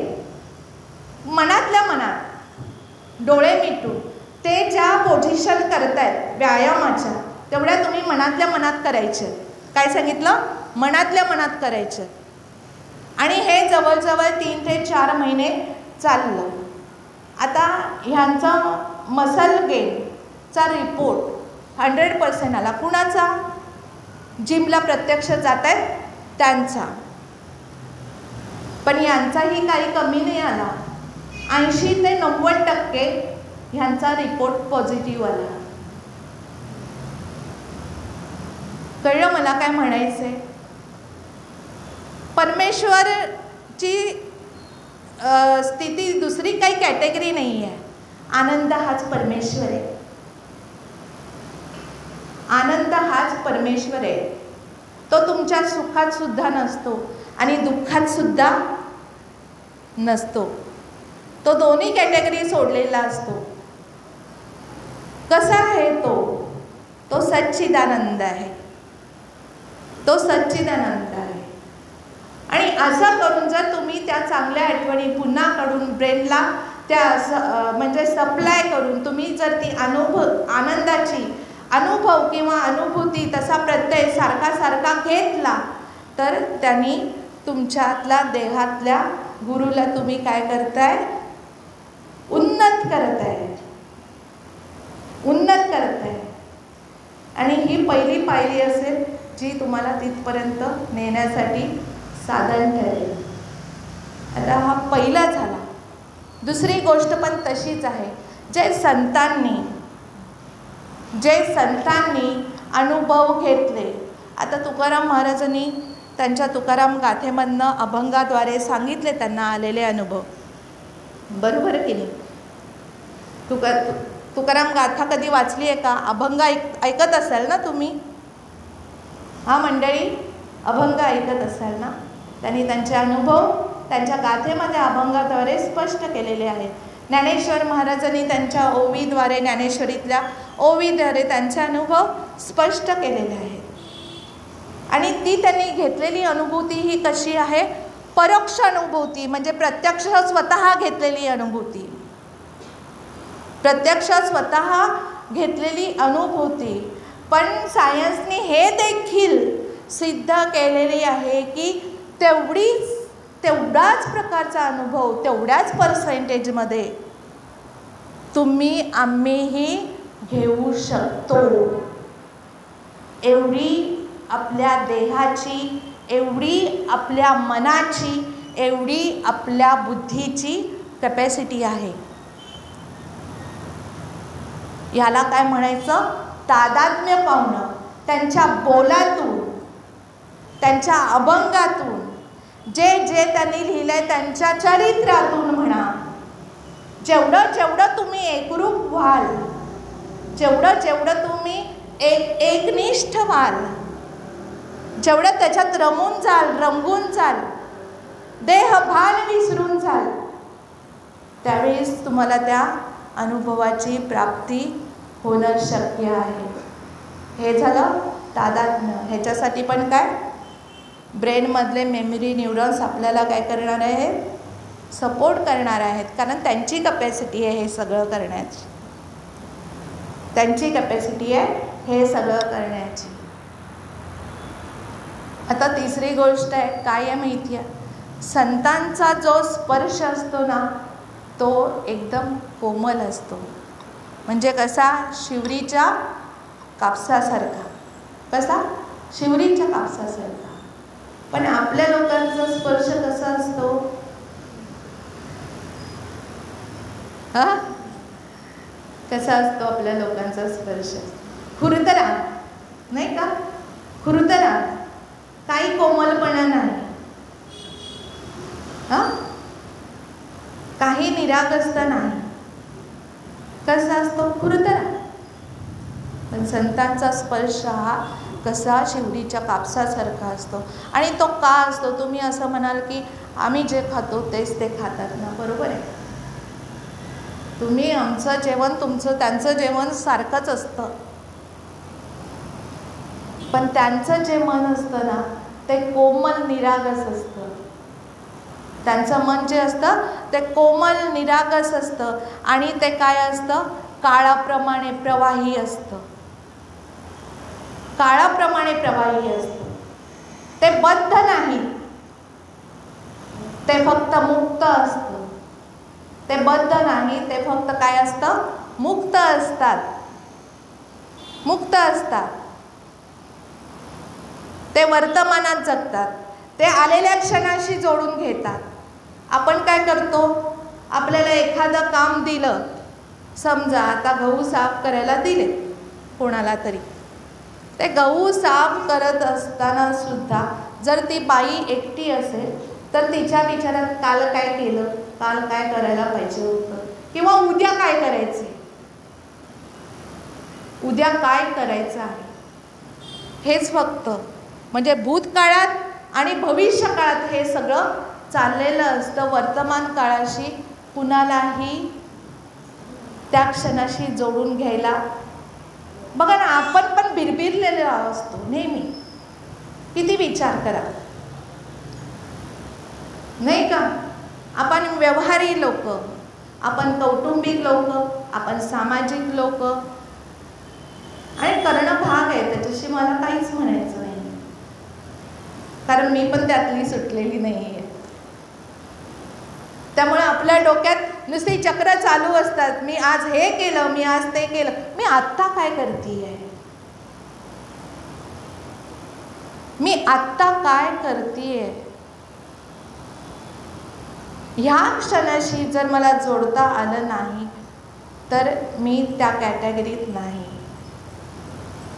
मनातल्या मनात डोळे मिटून ते ज्या पोझिशन करतायत व्यायामाच्या तेवढ्या तुम्ही मनातल्या मनात करायचे. काय सांगितलं, मनातल्या मनात करायचं. आणि हे जवळजवळ 3 ते 4 महिने चाललं. आता ह्यांचा मसल गेनचा रिपोर्ट 100% आला. कुणाचा, जिमला प्रत्यक्ष जात आहेत त्यांचा. पण यांचाही काही कमी नाही आला. 80 ते 90% ह्यांचा रिपोर्ट पॉझिटिव्ह आला. कळलं मला काय म्हणायचंय. परमेश्वरची स्थिती दुसरी काही कॅटेगरी नाही आहे. आनंद हाच परमेश्वर आहे. आनंद हाच परमेश्वर आहे. तो तुमच्या सुखात सुद्धा नसतो आणि दुःखात सुद्धा नसतो. तो दोन्ही कॅटेगरी सोडलेला असतो. कसा आहे तो सच्चिदानंद आहे. तो सच्चिदानंद आहे. आणि असं करून जर तुम्ही त्या चांगल्या आठवणी पुन्हा काढून ब्रेनला त्या म्हणजे सप्लाय करून तुम्ही जर ती आनंदाची अनुभव किंवा अनुभूती तसा प्रत्यय सारखा घेतला तर त्यांनी तुमच्यातल्या देहातल्या गुरुला तुम्ही काय करताय, उन्नत करताय. आणि ही पहिली पायरी असेल जी तुम्हाला तिथपर्यंत नेण्यासाठी साधन ठरेल. आता हा पहिला झाला. दुसरी गोष्ट पण तशीच आहे. जे संतांनी अनुभव घेतले. आता तुकाराम महाराजांनी त्यांच्या तुकाराम गाथेमधनं अभंगाद्वारे सांगितले त्यांना आलेले अनुभव. बरोबर की नाही. तुकाराम गाथा कधी वाचली आहे का? अभंग ऐकत असाल ना तुम्ही. हा मंडळी, अभंग ऐकत असाल ना. त्यांनी त्यांचे अनुभव त्यांच्या गाथेमध्ये अभंगाद्वारे स्पष्ट केलेले आहेत. ज्ञानेश्वर महाराजांनी त्यांच्या ओवीद्वारे, ज्ञानेश्वरीतल्या ओवीद्वारे त्यांचे अनुभव स्पष्ट केलेले आहेत. आणि ती त्यांनी घेतलेली अनुभूती ही कशी आहे, परोक्ष अनुभूती, म्हणजे प्रत्यक्ष स्वतः घेतलेली अनुभूती. प्रत्यक्ष स्वतः घेतलेली अनुभूती. पण सायन्सने हे देखील सिद्ध केलेली आहे की तेवढाच प्रकारचा अनुभव, तेवढ्याच पर्सेंटेजमध्ये आम्हीही घेऊ शकतो. एवढी आपल्या देहाची, एवढी आपल्या मनाची, एवढी आपल्या बुद्धीची कॅपॅसिटी आहे. याला काय म्हणायचं, तादात्म्य पावणं. त्यांच्या बोलातून, त्यांच्या अभंगातून, जे त्यांनी लिहिलंय त्यांच्या चरित्रातून म्हणा, जेवढं तुम्ही एकरूप व्हाल, जेवढं तुम्ही एकनिष्ठ व्हाल, जेवढं त्याच्यात रंगून जाल, देहभान विसरून जाल, त्यावेळेस तुम्हाला त्या अनुभवाची प्राप्ती होणं शक्य आहे. हे झालं तादात्म्य. ह्याच्यासाठी पण काय, ब्रेनमधले मेमरी न्यूरॉन्स आपल्याला काय करणार आहेत, सपोर्ट करणार आहेत, कारण त्यांची कपॅसिटी आहे हे सगळं करण्याची, त्यांची कपॅसिटी आहे हे सगळं करण्याची. आता तिसरी गोष्ट आहे, काय आहे माहिती आहे, संतांचा जो स्पर्श असतो ना तो एकदम कोमल असतो, म्हणजे कसा, शिवरीच्या कापसासारखा. कसा, शिवरीच्या कापसासारखा. पण आपल्या लोकांचा स्पर्श कसा असतो, कसा असतो आपल्या लोकांचा स्पर्श, खुरतरा, नाही का, खुरतरा, काही कोमलपणा नाही, काही निरागसता नाही, कसा असतो, खुरतरा. पण संतांचा स्पर्श हा कसा, शिवरीच्या कापसासारखा असतो. आणि तो का असतो, तुम्ही असं म्हणाल की आम्ही जे खातो तेच ते खातात ना, बरोबर आहे. तुम्ही आमचं जेवण तुमचं त्यांचं जेवण सारखंच असतं, पण त्यांचं जे मन असतं ना ते कोमल निरागस असतं. त्यांचं मन जे असतं ते कोमल निरागस असतं आणि ते काय असतं, काळाप्रमाणे प्रवाही असतं, काळाप्रमाणे प्रवाही असतं. ते बद्ध नाही, ते फक्त मुक्त असतं. ते बद्ध नाही, ते फक्त काय असतं, मुक्त असतात, मुक्त असतात. ते वर्तमानात जगतात, ते आलेल्या क्षणाशी जोडून घेतात. आपण काय करतो, आपल्याला एखादं काम दिलं, समजा आता गहू साफ करायला दिले कोणाला तरी, ते गहू साफ करत असताना सुद्धा जर ती बाई एकटी असेल तर तिच्या विचारात काल काय केलं, काल काय करायला पाहिजे होतं, किंवा उद्या काय करायचे, उद्या काय करायचं आहे, हेच फक्त. म्हणजे भूतकाळात आणि भविष्य काळात हे सगळं चाललेलं असतं. वर्तमान काळाशी कुणालाही त्या क्षणाशी जोडून घ्यायला, बघा ना, आपण पण बिरबिरलेला असतो नेहमी. किती विचार करा, नाही का. आपण व्यवहारी लोक, आपण कौटुंबिक लोक, आपण सामाजिक लोक, आणि करणं भाग आहे, त्याच्याशी मला काहीच म्हणायचं नाही, कारण मी पण त्यातली सुटलेली नाही आहे. त्यामुळे आपल्या डोक्यात नुसती चक्र चालू असतात, मी आज हे केलं, मी आज ते केलं, मी आत्ता काय करतीये, मी आत्ता काय करतीये. ह्या क्षणाशी जर मला जोडता आलं नाही तर मी त्या कॅटेगरीत नाही.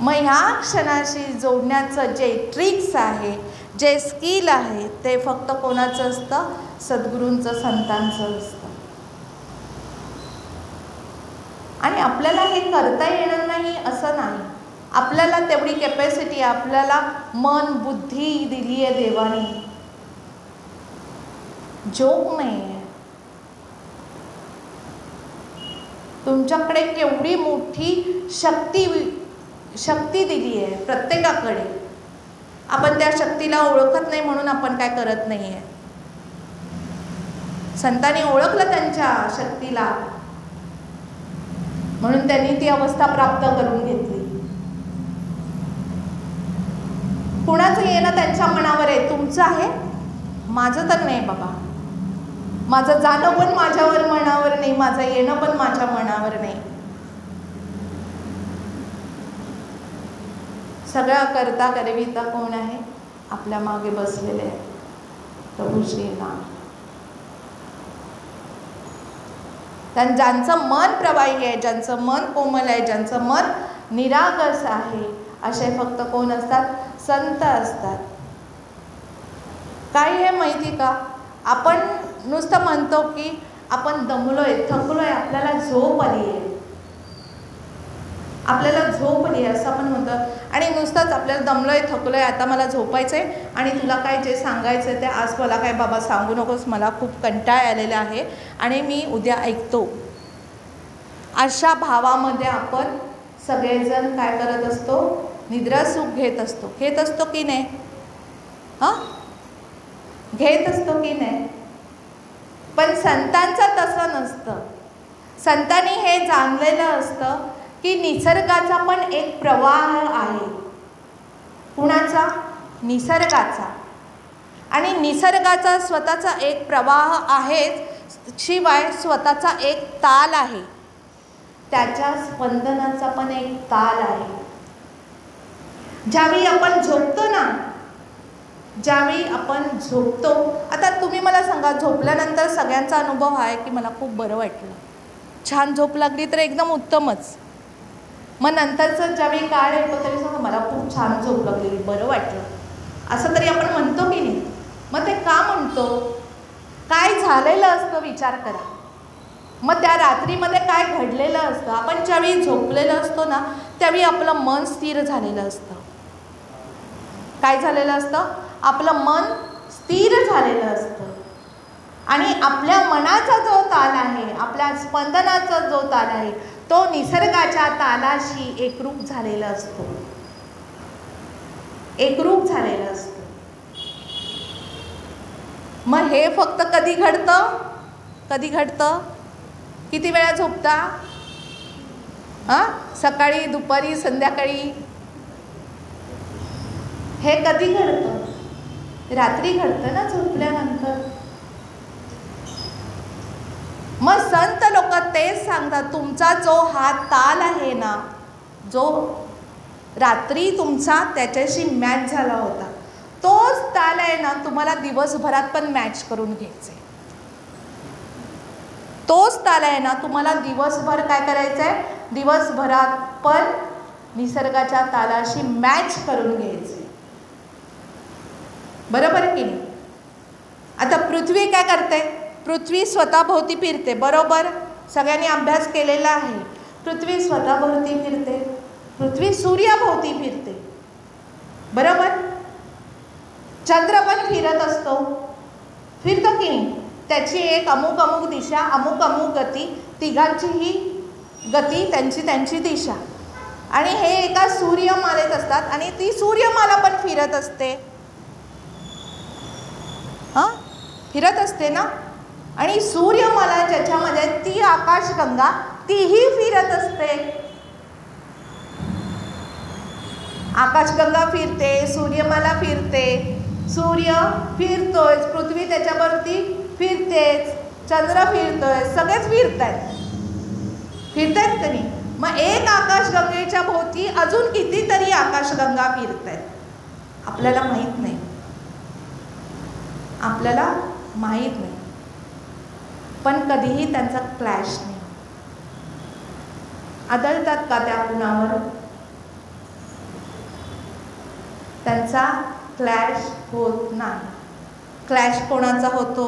मग ह्या क्षणाशी जोडण्याचं जे ट्रिक्स आहे, जे स्किल आहे, ते फक्त कोणाचं असतं, सद्गुरूंचं, संतांचं असतं. आणि आपल्याला हे करता येणार नाही असं नाही, आपल्याला तेवढी कॅपॅसिटी, आपल्याला मन बुद्धी दिली आहे देवाने, जोक नाही आहे. तुमच्याकडे केवढी मोठी शक्ती दिली आहे प्रत्येकाकडे. आपण त्या शक्तीला ओळखत नाही म्हणून आपण काय करत नाही आहे. संतांनी ओळखलं त्यांच्या शक्तीला, म्हणून त्यांनी ती अवस्था प्राप्त करून घेतली. कुणाचं येणं त्यांच्या मनावर आहे, तुमचं आहे, माझं तर नाही बाबा. माझं जाणं पण माझ्यावर मनावर नाही, माझं येणं पण माझ्या मनावर नाही. सगळा करता करविता कोण आहे, आपल्या मागे बसलेले आहे प्रभू श्रीराम. ज्यांचं मन प्रवाही आहे, ज्यांचं मन कोमल आहे, ज्यांचं मन निरागस आहे, असे फक्त कोण असतात, संत असतात. काय हे माहिती का, आपण नुसतं म्हणतो की आपण दमलोय, थकलोय, आपल्याला झोप आली आहे, आपल्याला झोप आली आहे असं आपण म्हणतो. आणि नुसतंच आपल्याला दमलोय, थकलोय, आता मला झोपायचं आहे आणि तुला काय जे सांगायचं आहे ते आज मला काय बाबा सांगू नकोस, मला खूप कंटाळ आलेला आहे आणि मी उद्या ऐकतो, अशा भावामध्ये आपण सगळेजण काय करत असतो, निद्रासुख घेत असतो की नाही. हां, घेत असतो की नाही? पण संतांचं तसं नसतं. संतांनी हे जाणलेलं असतं की निसर्गाचा पण एक प्रवाह आहे. कुणाचा? निसर्गाचा. आणि निसर्गाचा स्वतःचा एक प्रवाह आहेच, शिवाय स्वतःचा एक ताल आहे. त्याच्या स्पंदनाचा पण एक ताल आहे. ज्यावेळी आपण झोपतो ना, ज्यावेळी आपण झोपतो, आता तुम्ही मला सांगा, झोपल्यानंतर सगळ्यांचा अनुभव आहे की मला खूप बरं वाटलं, छान झोप लागली तर एकदम उत्तमच. मग नंतरचं ज्यावेळी काळ येतो तरी सांगा मला खूप छान झोप लागली, बरं वाटलं, असं तरी आपण म्हणतो की नाही? मग ते का म्हणतो? काय झालेलं असतं विचार करा. मग त्या रात्रीमध्ये काय घडलेलं असतं? आपण ज्यावेळी झोपलेलं असतो ना, त्यावेळी आपलं मन स्थिर झालेलं असतं. काय झालेलं असतं? आपलं मन स्थिर झालेलं असतं. आणि आपल्या मनाचा जो ताल आहे, आपल्या स्पंदनाचा जो ताल आहे, तो निसर्गाच्या तालाशी एकरूप झालेला असतो. एकरूप झालेलं असतं. मग हे फक्त कधी घडतं? कधी घडतं? किती वेळा झोपता? हां, सकाळी, दुपारी, संध्याकाळी? हे कधी घडतं? रात्री घडतं ना, झोपल्यानंतर. मग संत लोक तेच सांगतात, तुमचा जो हा ताल आहे ना, जो रात्री तुमचा त्याच्याशी मॅच झाला होता, तोच ताल आहे ना तुम्हाला दिवसभरात पण मॅच करून घ्यायचे. तोच ताल आहे ना तुम्हाला दिवसभर काय करायचं आहे? दिवसभरात पण निसर्गाच्या तालाशी मॅच करून घ्यायचे. बरोबर की नाही? आता पृथ्वी काय करते? पृथ्वी स्वतःभोवती फिरते, बरोबर? सगळ्यांनी अभ्यास केलेला आहे. पृथ्वी स्वतःभोवती फिरते. पृथ्वी सूर्याभोवती फिरते, बरोबर? चंद्र पण फिरत असतो, फिरतो की नाही? त्याची एक अमुक अमुक दिशा, अमुक अमुक गती, तिघांचीही गती, त्यांची दिशा. आणि हे एका सूर्यमालेत असतात आणि ती सूर्यमाला पण फिरत असते. हां, फिरत असते ना. आणि सूर्यमाला ज्याच्यामध्ये ती आकाशगंगा, तीही फिरत असते. आकाशगंगा फिरते, सूर्यमाला फिरते, सूर्य फिरतोय, पृथ्वी त्याच्यावरती फिरतेच, चंद्र फिरतोय, सगळेच फिरतायत. फिरतायत का नाही? मग एक आकाशगंगेच्या भोवती अजून कितीतरी आकाशगंगा फिरतायत. आपल्याला माहीत नाही. आपल्याला माहीत नाही. पण कधीही त्यांचा क्लॅश नाही. आदळतात का त्या कुणावर? त्यांचा क्लॅश होत नाही. क्लॅश कोणाचा होतो?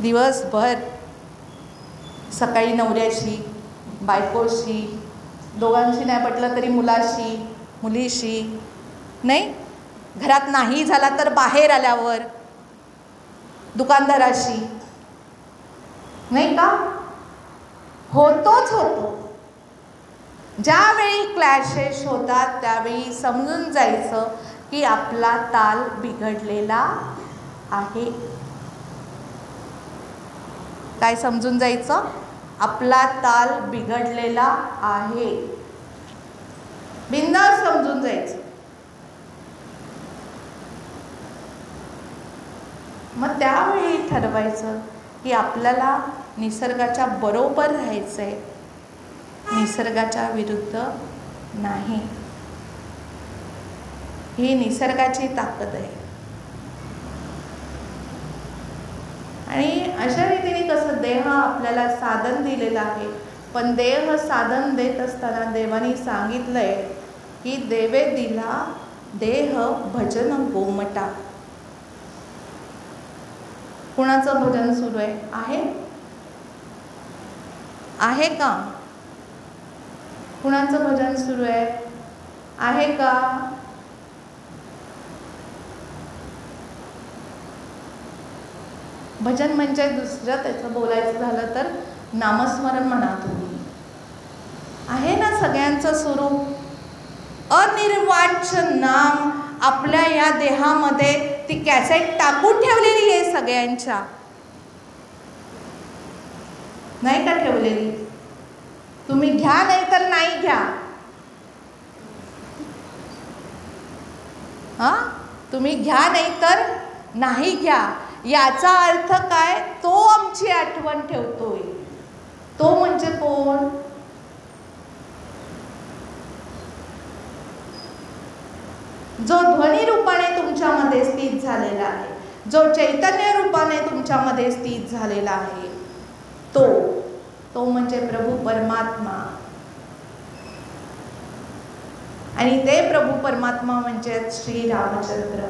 दिवसभर सकाळी नवऱ्याशी, बायकोशी, दोघांशी नाही पटलं तरी मुलाशी, मुलीशी, नाही, घरात नाही झाला तर बाहेर आल्यावर दुकानदाराशी, नाही का? होतोच होतो. ज्यावेळी क्लॅशेस होतात त्यावेळी समजून जायचं की आपला ताल बिघडलेला आहे. काय समजून जायचं? आपला ताल बिघडलेला आहे. बिनधास्त समजून जायचं. मग त्यावेळी ठरवायचं की आपल्याला निसर्गाच्या बरोबर राहायचंय, निसर्गाच्या विरुद्ध नाही. ही निसर्गाची ताकद आहे. आणि अशा रीतीने कसं देह आपल्याला साधन दिलेलं आहे, पण देह साधन देत असताना देवाने सांगितलंय की देवे दिला देह भजन गोमटा. कुणाचं भजन सुरू आहे? आहे का? कुणाचं भजन सुरू आहे का? भजन म्हणजे दुसरं त्याचं बोलायचं झालं तर नामस्मरण म्हणा तुम्ही. आहे ना सगळ्यांचं सुरू? अनिर्वाच्य नाम आपल्या या देहामध्ये ती कॅसेट टाकून ठेवलेली आहे सगळ्यांच्या, नाही का ठेवलेली? तुम्ही घ्या नाही तर नाही घ्या. तुम्ही घ्या नाही तर नाही घ्या. याचा अर्थ काय? तो आमची आठवण ठेवतोय. तो म्हणजे कोण? जो ध्वनी रूपाने तुमच्यामध्ये स्थित झालेला आहे, जो चैतन्य रूपाने तुमच्यामध्ये स्थित झालेला आहे, तो म्हणजे प्रभू परमात्मा. आणि ते प्रभू परमात्मा म्हणजे श्री रामचंद्र.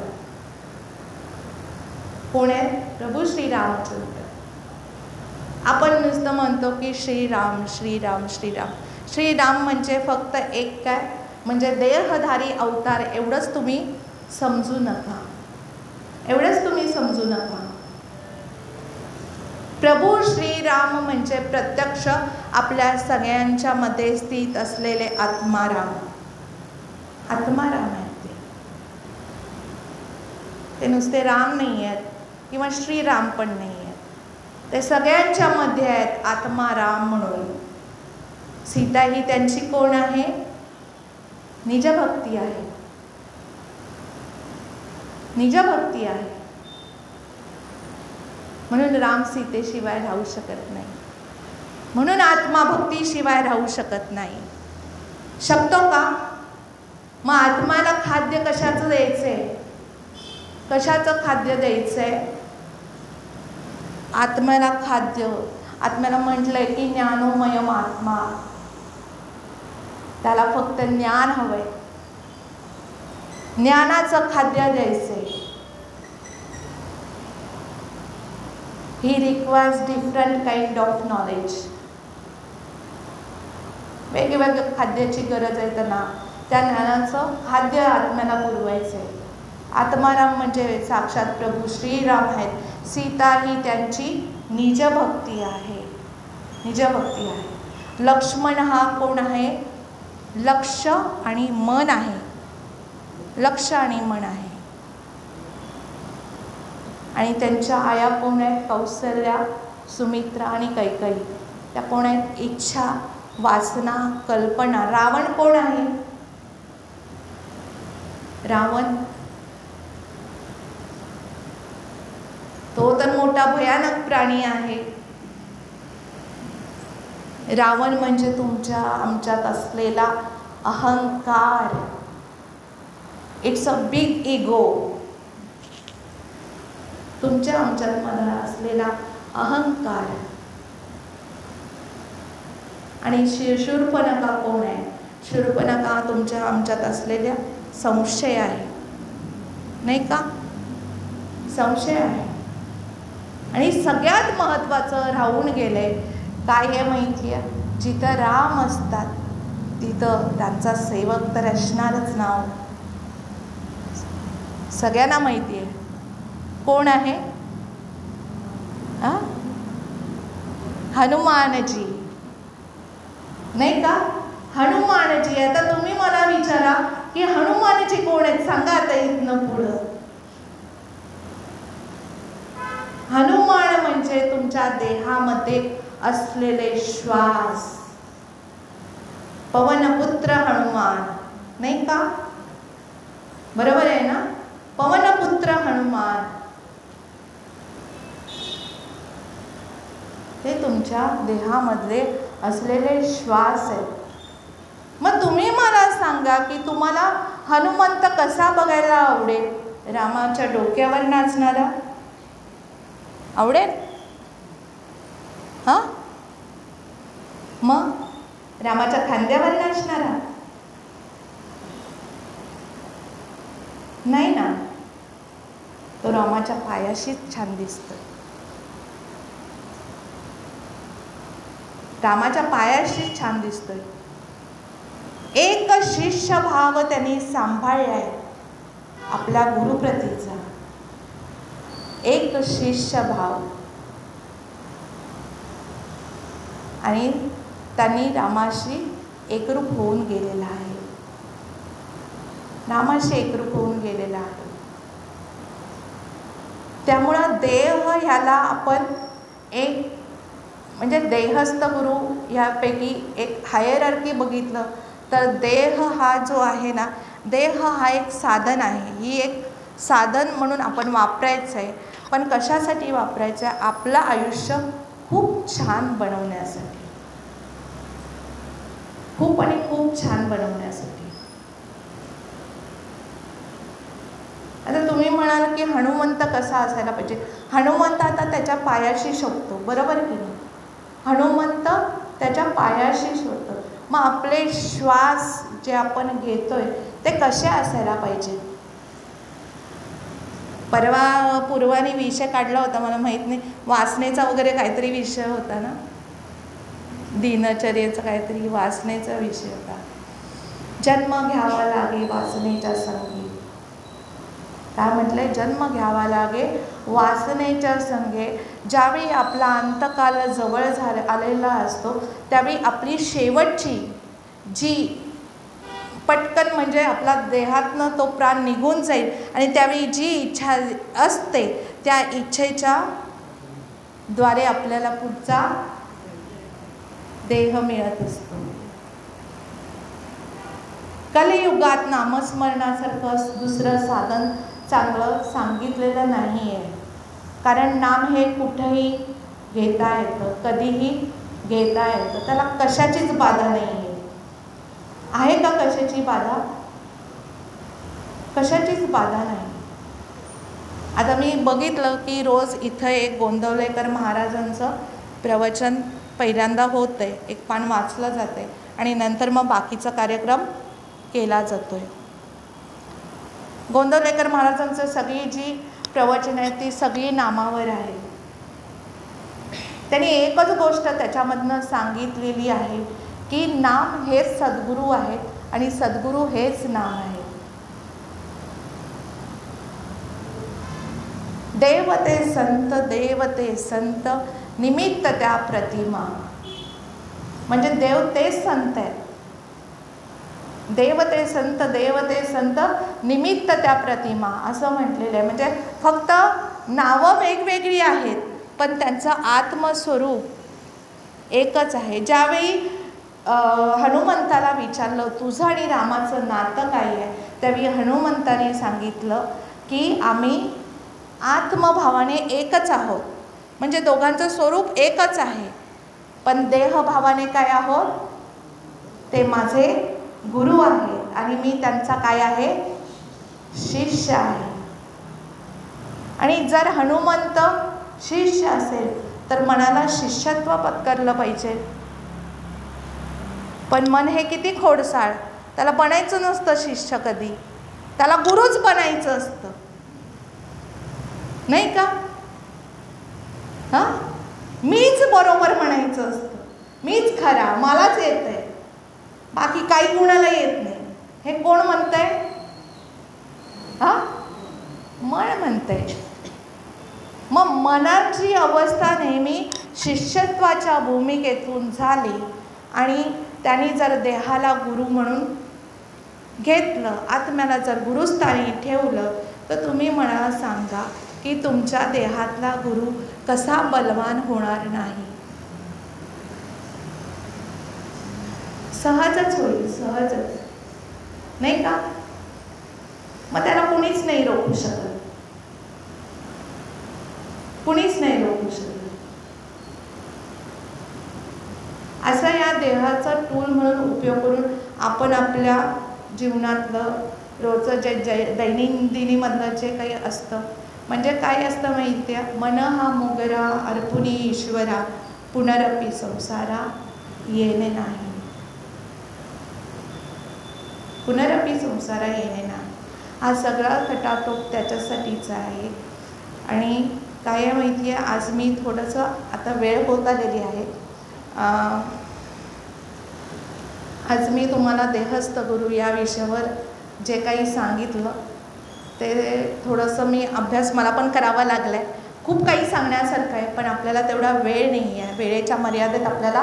कोण आहे? प्रभू श्री रामचंद्र. आपण नुसतं म्हणतो की श्रीराम श्रीराम श्रीराम. श्रीराम म्हणजे फक्त एक काय म्हणजे देहधारी अवतार, एवढंच तुम्ही समजू नका, एवढंच तुम्ही समजू नका. प्रभू श्रीराम म्हणजे प्रत्यक्ष आपल्या सगळ्यांच्या मध्ये स्थित असलेले आत्माराम. आत्माराम आहेत ते नुसते राम नाही आहेत किंवा श्रीराम पण नाही आहेत, ते सगळ्यांच्या मध्ये आहेत आत्माराम म्हणून. सीता ही त्यांची कोण आहे? निजभक्ती आहे, निजभक्ती आहे. म्हणून राम सीतेशिवाय राहू शकत नाही, म्हणून आत्मा भक्तीशिवाय राहू शकत नाही. शकतो का? मग आत्माला खाद्य कशाचं द्यायचंय? कशाचं खाद्य द्यायचंय? आत्म्याला खाद्य, आत्म्याला म्हटलंय की ज्ञानोमयम आत्मा, त्याला फक्त ज्ञान हवंय. ज्ञानाचं खाद्य द्यायचंय. He requires different kind of knowledge. वेगवेगळ्या खाद्याची गरज आहे त्यांना. त्या ज्ञानाचं खाद्य आत्म्याला पुरवायचं आहे. आत्माराम म्हणजे साक्षात प्रभू श्रीराम आहेत. सीता ही त्यांची निजभक्ती आहे, निजभक्ती आहे. लक्ष्मण हा कोण आहे? लक्ष आणि मन आहे, लक्ष आणि मन आहे. आणि त्यांच्या आया कोण आहेत? कौसल्या, सुमित्रा आणि कैकेयी. त्या कोण आहेत? इच्छा, वासना, कल्पना. रावण कोण आहे? रावण तो तर मोठा भयानक प्राणी आहे. रावण म्हणजे तुमच्या आमच्यात असलेला अहंकार. It's a big ego. तुमच्या आमच्यात मला असलेला अहंकार. आणि शूर्पणखा कोण आहे? शूर्पणखा तुमच्या आमच्यात असलेल्या संशय आहे, नाही का? संशय आहे. आणि सगळ्यात महत्त्वाचं राहून गेले काय आहे माहिती आहे? जिथं राम असतात तिथं त्यांचा सेवक तर असणारच नाव. सगळ्यांना माहिती आहे कोण आहे? हनुमानजी, नाही का? हनुमानजी. आता तुम्ही मला विचारा की हनुमानजी कोण आहेत? सांगा आता इथनं पुढं. हनुमान म्हणजे तुमच्या देहामध्ये असलेले श्वास. पवनपुत्र हनुमान, नाही का? बरोबर आहे ना? पवनपुत्र हनुमान हे तुमच्या देहामध्ये असलेले श्वास आहेत. मग तुम्ही मला सांगा की तुम्हाला हनुमंत कसा बघायला आवडेल? रामाच्या डोक्यावर नाचणारा आवडेल? हां, मग रामाच्या खांद्यावर नाचणारा नाही ना. तो रामाच्या पायाशीच छान दिसतो. रामाच्या पायाशी छान दिसतोय. एक शिष्य भाव त्यांनी सांभाळलाय आपल्या गुरुप्रतीचा. एक शिष्य भाव. आणि त्यांनी रामाशी एकरूप होऊन गेलेला आहे. नामाशी एकरूप होऊन गेलेला आहे. त्यामुळं देह ह्याला आपण एक म्हणजे देहस्थ गुरु ह्यापैकी एक हायरार्की बघितलं तर देह हा जो आहे ना, देह हा एक साधन आहे. ही एक साधन म्हणून आपण वापरायचं आहे. पण कशासाठी वापरायचं आहे? आपलं आयुष्य खूप छान बनवण्यासाठी, खूप आणि खूप छान बनवण्यासाठी. आता तुम्ही म्हणाल की हनुमंत कसा असायला पाहिजे? हनुमंत आता त्याच्या पायाशी शोभतो, बरोबर की नाही? हनुमंत त्याच्या पायाशी शोधतो. मग आपले श्वास जे आपण घेतोय ते कसे असायला पाहिजे? परवा पूर्वाने विषय काढला होता, मला माहीत नाही, वासनेचा वगैरे काहीतरी विषय होता ना, दिनचर्येचा काहीतरी वासनेचा विषय होता. जन्म घ्यावा लागे वासनेच्या संगी. काय म्हटलंय? जन्म घ्यावा लागे वासनेच्या संगे. ज्यावेळी आपला अंतकाल जवळ आलेला असतो त्यावेळी आपली शेवटची जी पटकन म्हणजे आपला देहातनं तो प्राण निघून जाईल आणि त्यावेळी जी इच्छा असते त्या इच्छेच्या द्वारे आपल्याला पुढचा देह मिळत असतो. कलियुगात नामस्मरणासारखं दुसरं साधन चांगलं सांगितलेलं नाही आहे. कारण नाम हे कुठेही घेता येतं, कधीही घेता येतं. त्याला कशाचीच बाधा नाही आहे का? कशाची बाधा? कशाचीच बाधा नाही. आता मी बघितलं की रोज इथं एक गोंदवलेकर महाराजांचं प्रवचन पहिल्यांदा होतं आहे, एक पान वाचलं जातं आहे आणि नंतर मग बाकीचा कार्यक्रम केला जातो आहे. गोंदवलेकर महाराजांचं सगळी जी प्रवचन आहे ती सगळी नामावर आहे. त्यांनी एकच गोष्ट त्याच्यामधनं सांगितलेली आहे की नाम हेच सद्गुरू आहेत आणि सद्गुरू हेच नाम आहे. देवते संत, देवते संत, निमित्त त्या प्रतिमा. म्हणजे देव तेच संत आहेत. देवते संत, देवते संत, निमित्त त्या प्रतिमा असं म्हटलेलं आहे. म्हणजे फक्त नावं वेगवेगळी आहेत पण त्यांचं आत्मस्वरूप एकच आहे. ज्यावेळी हनुमंताला विचारलं तुझं आणि रामाचं नातं काय आहे, त्यावेळी हनुमंताने सांगितलं की आम्ही आत्मभावाने एकच आहोत. म्हणजे दोघांचं स्वरूप एकच आहे पण देहभावाने काय आहोत? ते माझे गुरु आहेत आणि मी त्यांचा काय आहे? शिष्य आहे. आणि जर हनुमंत शिष्य असेल तर मनाला शिष्यत्व पत्करलं पाहिजे. पण मन हे किती खोडसाळ, त्याला बनायचं नसतं शिष्य कधी, त्याला गुरुच बनायचं असतं, नाही का? मीच बरोबर म्हणायचं असतं, मीच खरा, मलाच येतंय, बाकी काही कुणाला येत नाही. हे कोण म्हणतंय? मन म्हणतंय. मग मनाची अवस्था नेहमी शिष्यत्वाच्या भूमिकेतून झाली आणि त्यांनी जर देहाला गुरु म्हणून घेतलं, आत्म्याला जर गुरुस्थानी ठेवलं, तर तुम्ही मला सांगा की तुमच्या देहातला गुरु कसा बलवान होणार नाही? सहजच होईल, सहजच, नाही का? मग त्याला कुणीच नाही रोखू शकत, कुणीच नाही रोखू शकत. असा या देहाचा टूल म्हणून उपयोग करून आपण आपल्या जीवनातलं रोजचं जे दैनंदिनीमधलं जे काही असतं, म्हणजे काय असतं माहिती आहे? मन हा मोगरा अर्पुनी ईश्वरा, पुनरपी संसारा येणे नाही. पुनरपी संसारा येणे नाही, हा सगळा खटाटोप त्याच्यासाठीचा आहे. आणि काय आहे माहिती आहे, आज मी थोडंसं आता वेळ होत आलेली आहे, आज मी तुम्हाला देहस्थ गुरु या विषयावर जे काही सांगितलं ते थोडंसं मी अभ्यास मला पण करावा लागला आहे. खूप काही सांगण्यासारखं आहे पण आपल्याला तेवढा वेळ नाही आहे. वेळेच्या मर्यादेत आपल्याला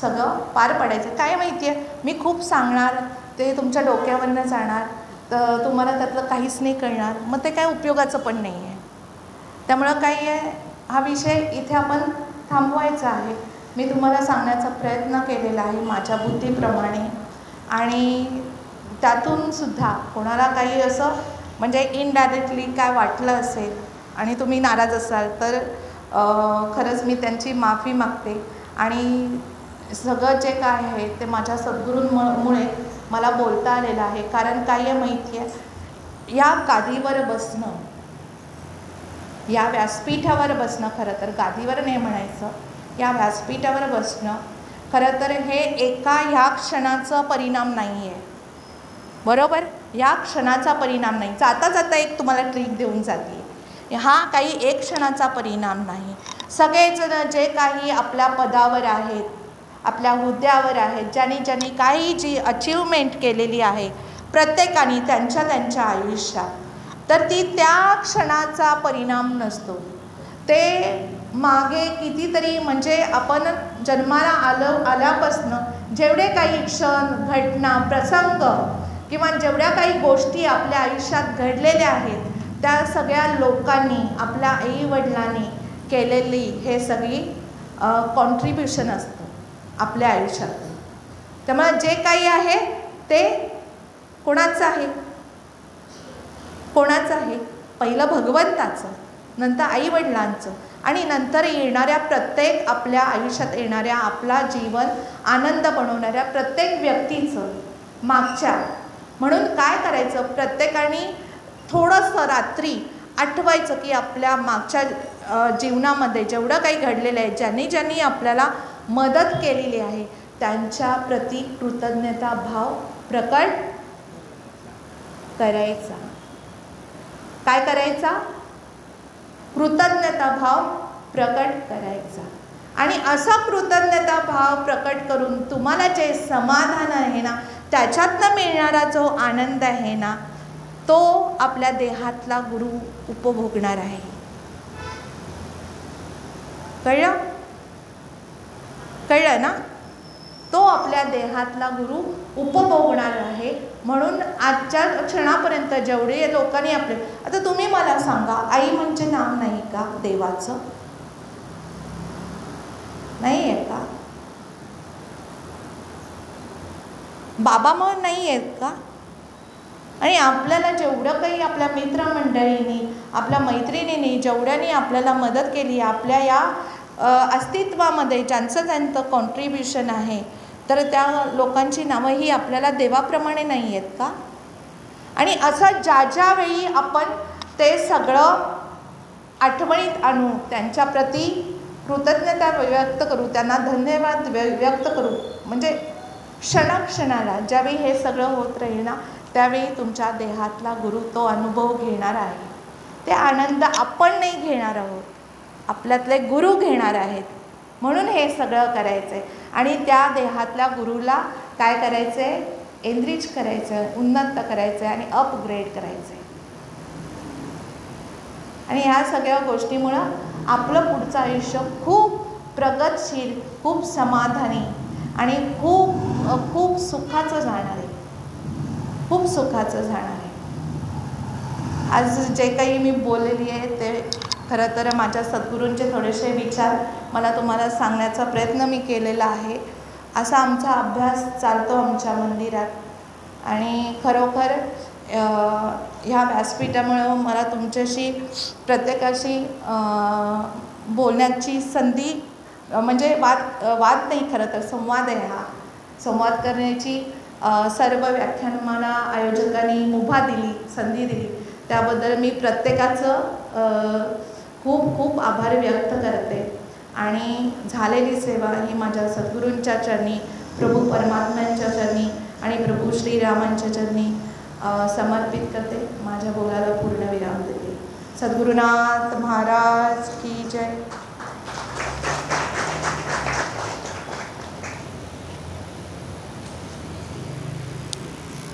सगळं पार पाडायचं. काय माहिती आहे, मी खूप सांगणार, ते तुमच्या डोक्यावरनं जाणार तर तुम्हाला त्यातलं काहीच नाही कळणार, मग ते काय उपयोगाचं पण नाही आहे. त्यामुळं काय आहे, हा विषय इथे आपण थांबवायचा आहे. मी तुम्हाला सांगण्याचा प्रयत्न केलेला आहे माझ्या बुद्धीप्रमाणे, आणि त्यातून सुद्धा कोणाला काही असं म्हणजे इनडायरेक्टली काय वाटलं असेल आणि तुम्ही नाराज असाल तर खरंच मी त्यांची माफी मागते. आणि सगळं जे काय आहे ते माझ्या सद्गुरूंमुळे मला बोलता आलेलं आहे. कारण काय आहे माहिती आहे, या गादीवर बसणं, या व्यासपीठावर बसणं, खरं तर गादीवर नाही म्हणायचं, या व्यासपीठावर बसणं खरं तर हे एका ह्या क्षणाचा परिणाम नाही आहे, बरोबर? या क्षणाचा परिणाम नाही. जाता जाता एक तुम्हाला ट्रिक देऊन जाते, हा काही एक क्षणाचा परिणाम नाही. सगळेजण जे काही आपल्या पदावर आहेत, आपल्या हुद्द्यावर आहेत, ज्यांनी काही जी अचीवमेंट केलेली आहे प्रत्येकाने त्यांच्या त्यांच्या आयुष्यात, तर ती त्या क्षणाचा परिणाम नसतो. ते मागे कितीतरी म्हणजे आपण जन्माला आल्यापासनं जेवढे काही क्षण, घटना, प्रसंग किंवा जेवढ्या काही गोष्टी आपल्या आयुष्यात घडलेल्या आहेत त्या सगळ्या लोकांनी, आपल्या आईवडिलांनी केलेली हे सगळी कॉन्ट्रीब्युशन असतं आपल्या आयुष्यात. त्यामुळे जे काही आहे ते कोणाचं आहे? कोणाचं आहे? पहिलं भगवंताचं, नंतर आईवडिलांचं, आणि नंतर येणाऱ्या प्रत्येक आपल्या आयुष्यात येणाऱ्या, आपला जीवन आनंद बनवणाऱ्या प्रत्येक व्यक्तीचं मागच्या. म्हणून काय करायचं, प्रत्येकाने थोडंसं रात्री आठवायचं की आपल्या मागच्या जीवनामध्ये जेवढं काही घडलेलं आहे, ज्यांनी आपल्याला मदत केलेली आहे त्यांच्या प्रति कृतज्ञता भाव प्रकट करायचा. काय करायचा? कृतज्ञता भाव प्रकट करायचा. आणि असा कृतज्ञता भाव प्रकट करून तुम्हाला जे समाधान आहे ना, त्याच्यातनं मिळणारा जो आनंद आहे ना, तो आपल्या देहातला गुरु उपभोगणार आहे. कळलं ना? तो आपल्या देहातला गुरु उपभोगणार आहे. म्हणून आजच्या क्षणापर्यंत जेवढे लोकांनी आपले, आता तुम्ही मला सांगा, आई म्हणजे नाव नाही का देवाचं? नाही आहे का? बाबा मग नाही आहेत का? आणि आपल्याला जेवढं काही आपल्या मित्रमंडळींनी, आपल्या मैत्रिणींनी, जेवढ्यांनी आपल्याला मदत केली आपल्या या अस्तित्वामध्ये, ज्यांचं कॉन्ट्रीब्युशन आहे, तर त्या लोकांची नावं ही आपल्याला देवाप्रमाणे नाही आहेत का? आणि असं ज्या वेळी आपण ते सगळं आठवणीत आणू, त्यांच्याप्रती कृतज्ञता व्यक्त करू, त्यांना धन्यवाद व्यक्त करू, म्हणजे क्षणाक्षणाला ज्यावेळी हे सगळं होत राहील ना, त्यावेळी तुमच्या देहातला गुरु तो अनुभव घेणार आहे. ते आनंद आपण नाही घेणार आहोत, आपल्यातले गुरु घेणार आहेत. म्हणून हे सगळं करायचं आहे. आणि त्या देहातल्या गुरुला काय करायचं आहे? एनरिच करायचं आहे, उन्नत करायचं आहे आणि अपग्रेड करायचं आहे. आणि ह्या सगळ्या गोष्टीमुळं आपलं पुढचं आयुष्य खूप प्रगतशील, खूप समाधानी आणि खूप सुखाचं जाणार आहे. खूप सुखाचं जाणार आहे. आज जे काही मी बोललेली आहे ते खरं तर माझ्या सद्गुरूंचे थोडेसे विचार मला तुम्हाला सांगण्याचा प्रयत्न मी केलेला आहे. असा आमचा अभ्यास चालतो आमच्या मंदिरात. आणि खरोखर ह्या व्यासपीठामुळं मला तुमच्याशी प्रत्येकाशी बोलण्याची संधी, म्हणजे वाद नाही, खरं तर संवाद आहे. हा संवाद करण्याची सर्व व्याख्यानमाला आयोजकांनी मुभा दिली, संधी दिली, त्याबद्दल मी प्रत्येकाचं खूप आभार व्यक्त करते. आणि झालेली सेवा ही माझ्या सद्गुरूंच्या चरणी, प्रभू परमात्म्यांच्या चरणी आणि प्रभू श्रीरामांच्या चरणी समर्पित करते. माझ्या बोलाला पूर्ण विराम देते. सद्गुरुनाथ महाराज की जय.